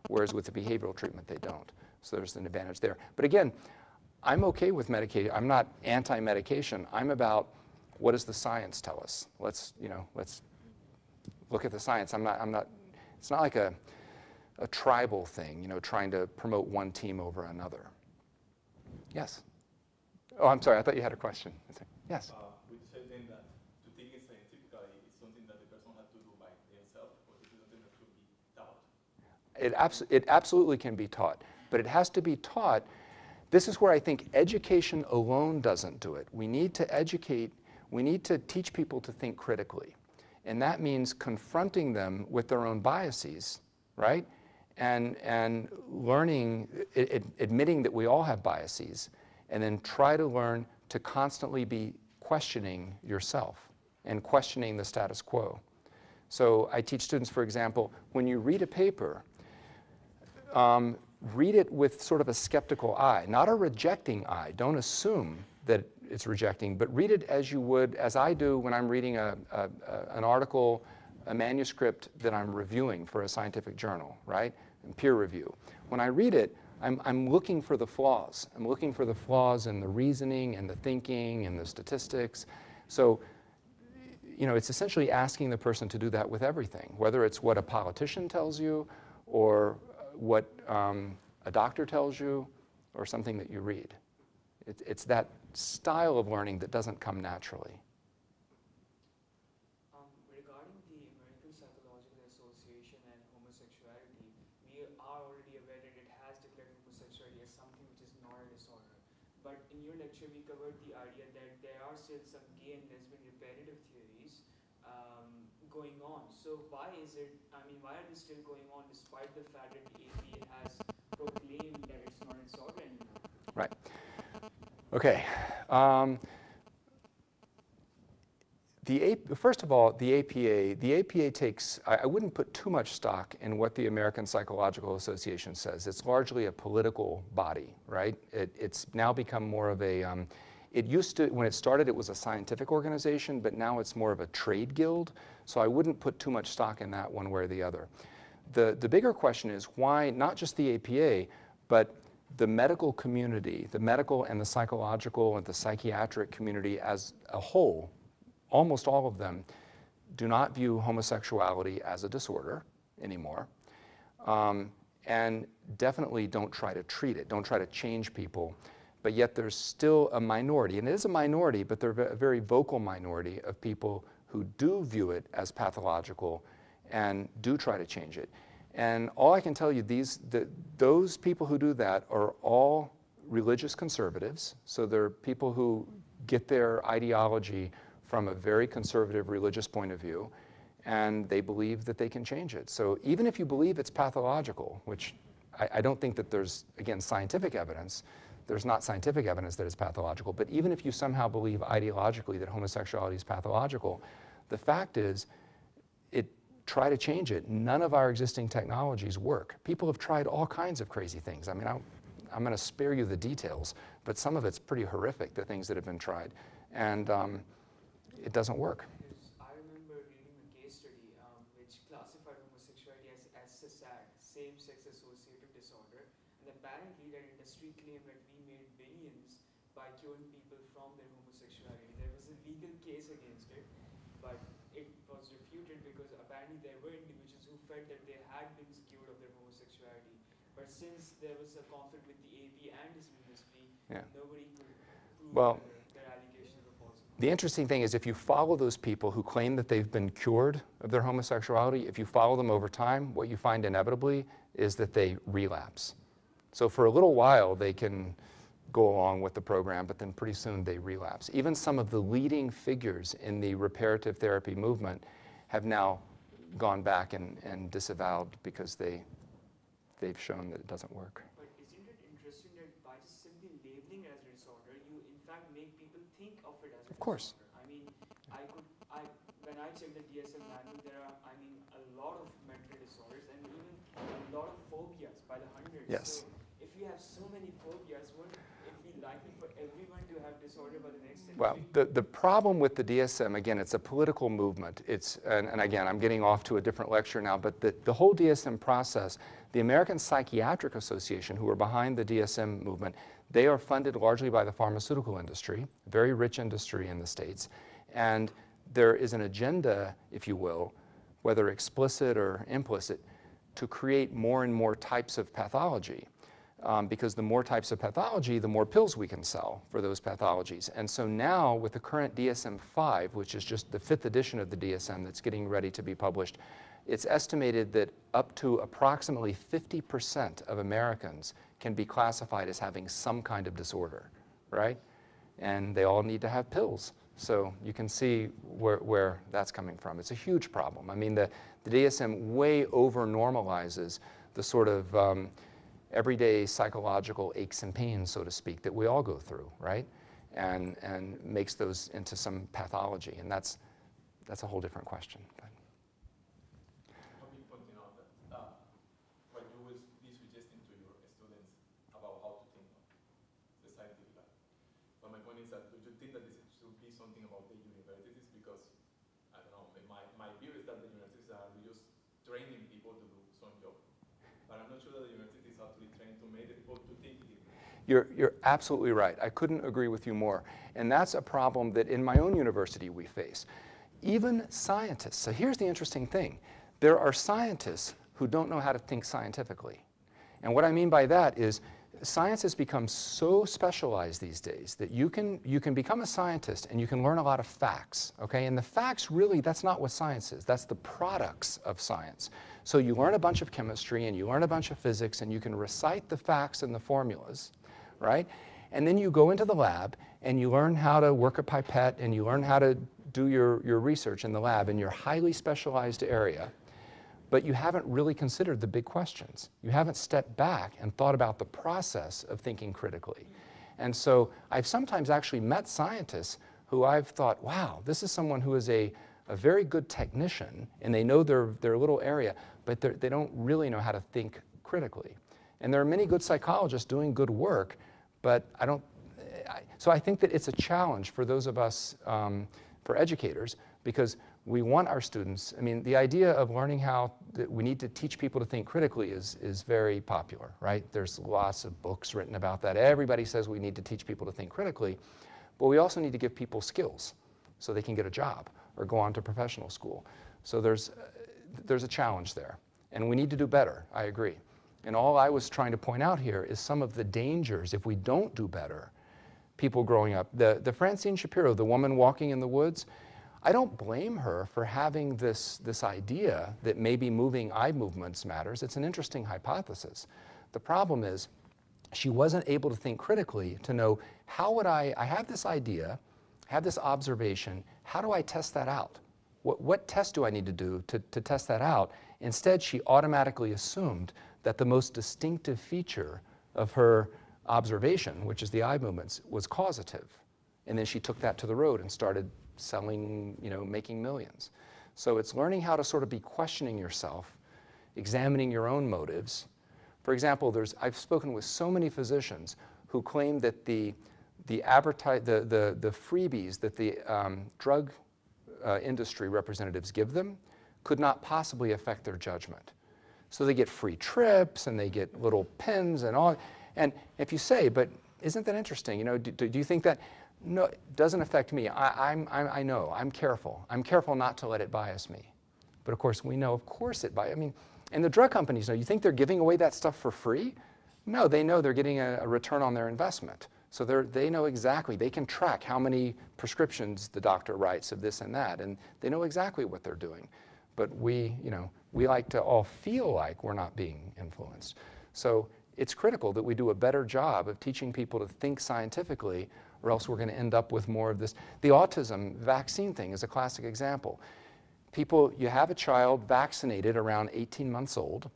Whereas with the behavioral treatment, they don't. So there's an advantage there. But again, I'm okay with medication. I'm not anti-medication. I'm about what does the science tell us? Let's look at the science. It's not like a tribal thing, trying to promote one team over another. Yes? Oh, I'm sorry, I thought you had a question. Yes? Would you say then that to think it scientifically is something that the person has to do by themselves, or is it something that should be taught? It absolutely can be taught, but it has to be taught. This is where I think education alone doesn't do it. We need to educate, we need to teach people to think critically. And that means confronting them with their own biases, right? And learning, admitting that we all have biases, and then try to learn to constantly be questioning yourself and questioning the status quo. So I teach students, for example, when you read a paper, read it with sort of a skeptical eye, not a rejecting eye. Don't assume that it's rejecting, but read it as you would, as I do when I'm reading an article, a manuscript that I'm reviewing for a scientific journal, right? And peer review. When I read it, I'm looking for the flaws. I'm looking for the flaws in the reasoning and the thinking and the statistics. So, it's essentially asking the person to do that with everything, whether it's what a politician tells you or what a doctor tells you or something that you read. It's that style of learning that doesn't come naturally. Regarding the American Psychological Association and homosexuality, we are already aware that it has declared homosexuality as something which is not a disorder. But in your lecture, we covered the idea that there are still some gay and lesbian reparative theories going on. So why is it, why are they still going on despite the fact that the APA has proclaimed that it's not a disorder anymore? Right. Okay. First of all, the APA takes, I wouldn't put too much stock in what the American Psychological Association says. It's largely a political body, right? It's now become more of a, it used to, when it started, it was a scientific organization, but now it's more of a trade guild. So I wouldn't put too much stock in that one way or the other. The bigger question is why not just the APA, but the medical community, the medical and the psychological and the psychiatric community as a whole, almost all of them, do not view homosexuality as a disorder anymore, and definitely don't try to treat it, don't try to change people. But yet there's still a minority, and it is a minority, but they're a very vocal minority of people who do view it as pathological and do try to change it. And all I can tell you, those people who do that are all religious conservatives. So they're people who get their ideology from a very conservative religious point of view, and they believe that they can change it. So even if you believe it's pathological, which I don't think that there's, again, scientific evidence, there's not scientific evidence that it's pathological, but even if you somehow believe ideologically that homosexuality is pathological, the fact is, try to change it. None of our existing technologies work. People have tried all kinds of crazy things. I'm going to spare you the details, but some of it's pretty horrific, the things that have been tried. And it doesn't work. I remember reading a case study which classified homosexuality as SAD, same-sex associative disorder. And apparently that industry claimed that we made billions by curing people from their homosexuality. There was a legal case against it, but it was refuted because apparently there were individuals who felt that they had been cured of their homosexuality. But since there was a conflict with the AP and this ministry, nobody could prove their allegations were false. The interesting thing is if you follow those people who claim that they've been cured of their homosexuality, if you follow them over time, what you find inevitably is that they relapse. So for a little while, they can go along with the program, but then pretty soon they relapse. Even some of the leading figures in the reparative therapy movement have now gone back and disavowed because they've shown that it doesn't work. But isn't it interesting that by just simply labeling it as a disorder, you in fact make people think of it as a disorder? Of course. When I check the DSM manual, there are, a lot of mental disorders and even a lot of phobias by the hundreds. Yes. So if you have so many phobias, be likely for everyone to have disorder by the next century? Well, the problem with the DSM, again, it's a political movement. And again, I'm getting off to a different lecture now, but the whole DSM process, the American Psychiatric Association, who are behind the DSM movement, they are funded largely by the pharmaceutical industry, very rich industry in the States. And there is an agenda, if you will, whether explicit or implicit, to create more and more types of pathology. Because the more types of pathology, the more pills we can sell for those pathologies. And so now with the current DSM-5, which is just the 5th edition of the DSM that's getting ready to be published, it's estimated that up to approximately 50% of Americans can be classified as having some kind of disorder, right? And they all need to have pills. So you can see where that's coming from. It's a huge problem. I mean, the DSM way over-normalizes the sort of everyday psychological aches and pains, so to speak, that we all go through, right? And makes those into some pathology, and that's a whole different question. But. I'll be pointing out that what you will be suggesting to your students about how to think the scientific life. But my point is that do you think that this should be something about the universities? Because, I don't know, my view is that the universities are just training people to do some job. But I'm not sure that the universities are actually trained to make the people to think it. You're absolutely right. I couldn't agree with you more. And that's a problem that in my own university we face. Even scientists. So here's the interesting thing. There are scientists who don't know how to think scientifically. And what I mean by that is science has become so specialized these days that you can become a scientist and you can learn a lot of facts, okay? And the facts really, that's not what science is. That's the products of science. So you learn a bunch of chemistry and you learn a bunch of physics and you can recite the facts and the formulas, right? And then you go into the lab and you learn how to work a pipette and you learn how to do your research in the lab in your highly specialized area. But you haven't really considered the big questions. You haven't stepped back and thought about the process of thinking critically. And so I've sometimes actually met scientists who I've thought, wow, this is someone who is a very good technician, and they know their little area, but they don't really know how to think critically. And there are many good psychologists doing good work, but so I think that it's a challenge for those of us, for educators, because we want our students, I mean, the idea of learning how that we need to teach people to think critically is very popular, right? There's lots of books written about that. Everybody says we need to teach people to think critically, but we also need to give people skills so they can get a job or go on to professional school. So there's a challenge there, and we need to do better, I agree. And all I was trying to point out here is some of the dangers if we don't do better. People growing up, the Francine Shapiro, the woman walking in the woods, I don't blame her for having this idea that maybe moving eye movements matters. It's an interesting hypothesis. The problem is she wasn't able to think critically to know how would I have this idea, have this observation, how do I test that out? What test do I need to do to test that out? Instead, she automatically assumed that the most distinctive feature of her observation, which is the eye movements, was causative. And then she took that to the road and started selling, making millions. So it's learning how to sort of be questioning yourself, examining your own motives. For example, I've spoken with so many physicians who claim that the freebies that the drug industry representatives give them could not possibly affect their judgment. So they get free trips and they get little pins and all. And if you say, but isn't that interesting? Do you think that? No, it doesn't affect me. I know. I'm careful. I'm careful not to let it bias me. But of course, we know, of course it biases. I mean, and the drug companies know. You think they're giving away that stuff for free? No, they know they're getting a return on their investment. So they know exactly. They can track how many prescriptions the doctor writes of this and that, and they know exactly what they're doing. But we like to all feel like we're not being influenced. So it's critical that we do a better job of teaching people to think scientifically, or else we're going to end up with more of this. The autism vaccine thing is a classic example. You have a child vaccinated around 18 months old.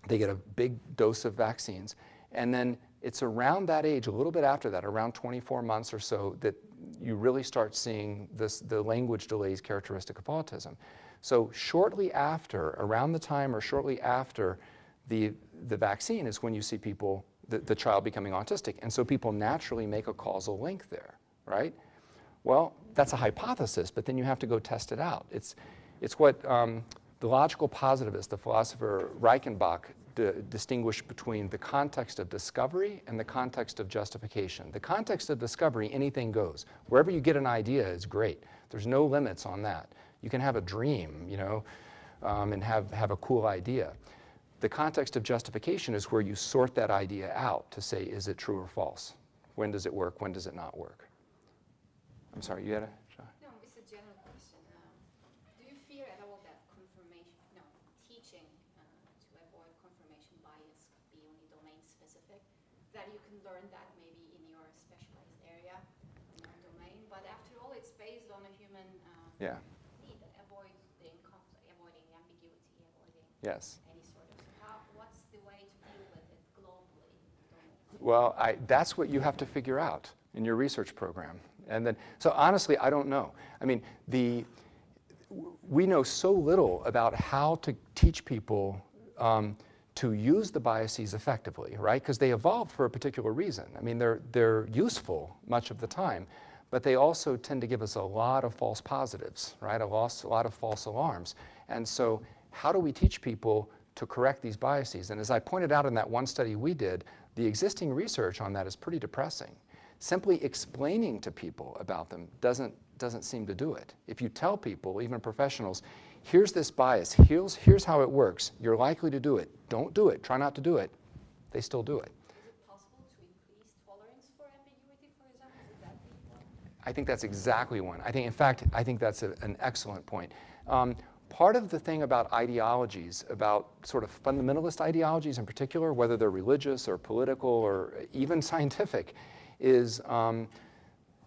They get a big dose of vaccines. And then it's around that age, a little bit after that, around 24 months or so, that you really start seeing the language delays characteristic of autism. So shortly after, around the time or shortly after the vaccine is when you see people the child becoming autistic. And so people naturally make a causal link there, right? Well, that's a hypothesis, but then you have to go test it out. It's what the logical positivist, the philosopher Reichenbach, distinguished between the context of discovery and the context of justification. The context of discovery, anything goes. Wherever you get an idea is great. There's no limits on that. You can have a dream, you know, and have a cool idea. The context of justification is where you sort that idea out to say, is it true or false? When does it work? When does it not work? I'm sorry, you had a shot? No, it's a general question. Do you fear at all that teaching to avoid confirmation bias could be only domain specific? That you can learn that maybe in your specialized area, in your domain, but after all, it's based on a human need, avoiding conflict, avoiding ambiguity, avoiding Yes. any sort of. What's the way to deal with it globally? Well, that's what you have to figure out in your research program. And then, so honestly, I don't know. I mean, we know so little about how to teach people to use the biases effectively, right? Because they evolved for a particular reason. I mean, they're useful much of the time, but they also tend to give us a lot of false positives, right? A lot of false alarms. And so how do we teach people to correct these biases? And as I pointed out in that one study we did, the existing research on that is pretty depressing. Simply explaining to people about them doesn't seem to do it. If you tell people, even professionals, here's this bias, here's how it works, you're likely to do it, don't do it, try not to do it, they still do it. Is it possible to increase tolerance for ambiguity, for example? Would that be one? I think that's exactly one. In fact, I think that's an excellent point. Part of the thing about ideologies, about sort of fundamentalist ideologies in particular, whether they're religious or political or even scientific, is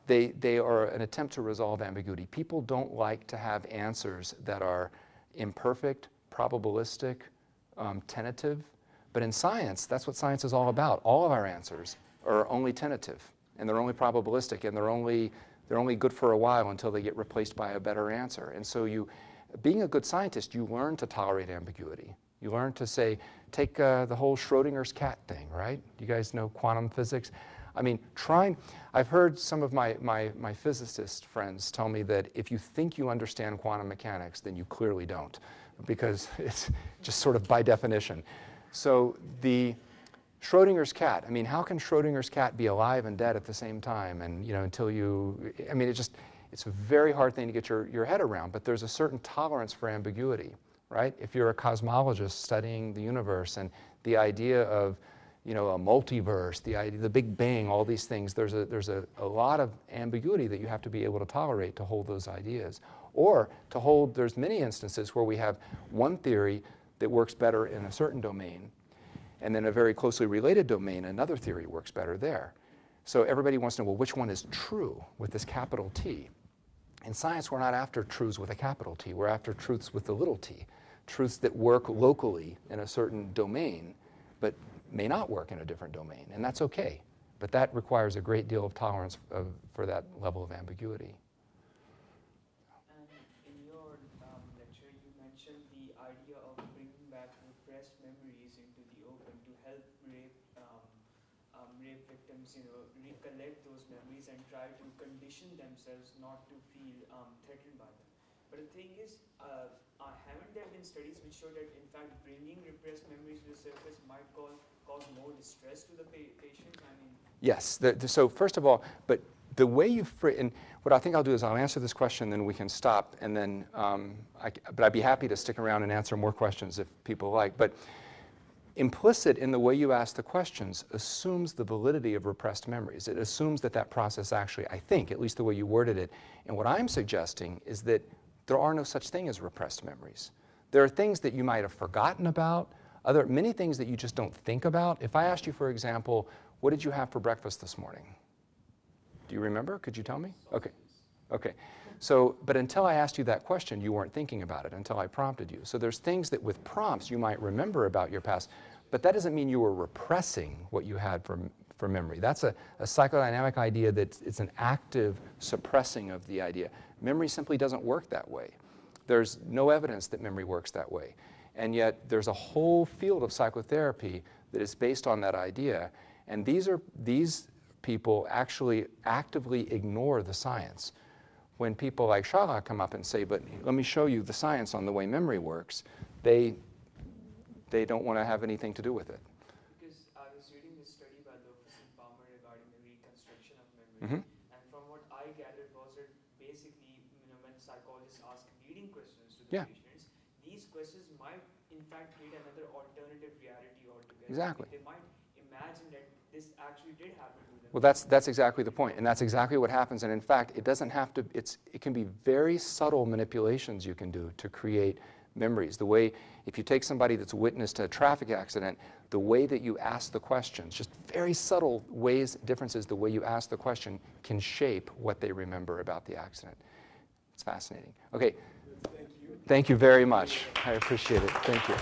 they are an attempt to resolve ambiguity. People don't like to have answers that are imperfect, probabilistic, tentative. But in science, that's what science is all about. All of our answers are only tentative, and they're only probabilistic, and they're only good for a while until they get replaced by a better answer. And so being a good scientist, you learn to tolerate ambiguity. You learn to say, take the whole Schrodinger's cat thing, right? You guys know quantum physics? I mean, I've heard some of my physicist friends tell me that if you think you understand quantum mechanics, then you clearly don't, because it's just sort of by definition. So the Schrodinger's cat, I mean, how can Schrodinger's cat be alive and dead at the same time? And, you know, it's a very hard thing to get your head around, but there's a certain tolerance for ambiguity, right? If you're a cosmologist studying the universe and the idea of, you know, a multiverse, the Big Bang, all these things, there's a lot of ambiguity that you have to be able to tolerate to hold those ideas. Or to hold, there's many instances where we have one theory that works better in a certain domain, and then a very closely related domain, another theory works better there. So everybody wants to know, well, which one is true with this capital T? In science, we're not after truths with a capital T. We're after truths with the little t, truths that work locally in a certain domain, but may not work in a different domain, and that's okay. But that requires a great deal of tolerance for that level of ambiguity. And in your lecture, you mentioned the idea of bringing back repressed memories into the open to help rape victims, you know, recollect those memories and try to condition themselves not to feel threatened by them. But the thing is, haven't there been studies which show that, in fact, bringing repressed memories to the surface might cause more distress to the patient? I mean, yes. So first of all, but the way you and what I think I'll do is I'll answer this question, then we can stop, and then but I'd be happy to stick around and answer more questions if people like. But implicit in the way you ask the questions assumes the validity of repressed memories. It assumes that process actually, I think, at least the way you worded it. And what I'm suggesting is that there are no such thing as repressed memories. There are things that you might have forgotten about, many things that you just don't think about. If I asked you, for example, what did you have for breakfast this morning? Do you remember? Could you tell me? Okay. So, but until I asked you that question, you weren't thinking about it until I prompted you. So there's things that with prompts you might remember about your past, but that doesn't mean you were repressing what you had for memory. That's a psychodynamic idea that it's an active suppressing of the idea. Memory simply doesn't work that way. There's no evidence that memory works that way. And yet there's a whole field of psychotherapy that is based on that idea. And these people actually actively ignore the science. When people like Shala come up and say, but let me show you the science on the way memory works, they don't want to have anything to do with it. Because I was reading this study by Lopez and Palmer regarding the reconstruction of memory, and from what I gathered was that basically, when psychologists ask leading questions to the patients, these questions might in fact create another alternative reality altogether. Exactly. They might imagine that this actually did happen to them. Well, that's exactly the point, and that's exactly what happens. And in fact, it doesn't have to. It can be very subtle manipulations you can do to create memories. The way, if you take somebody that's witnessed a traffic accident, the way that you ask the questions, just very subtle ways, differences, the way you ask the question can shape what they remember about the accident. It's fascinating. Okay. Thank you. Thank you very much. I appreciate it. Thank you.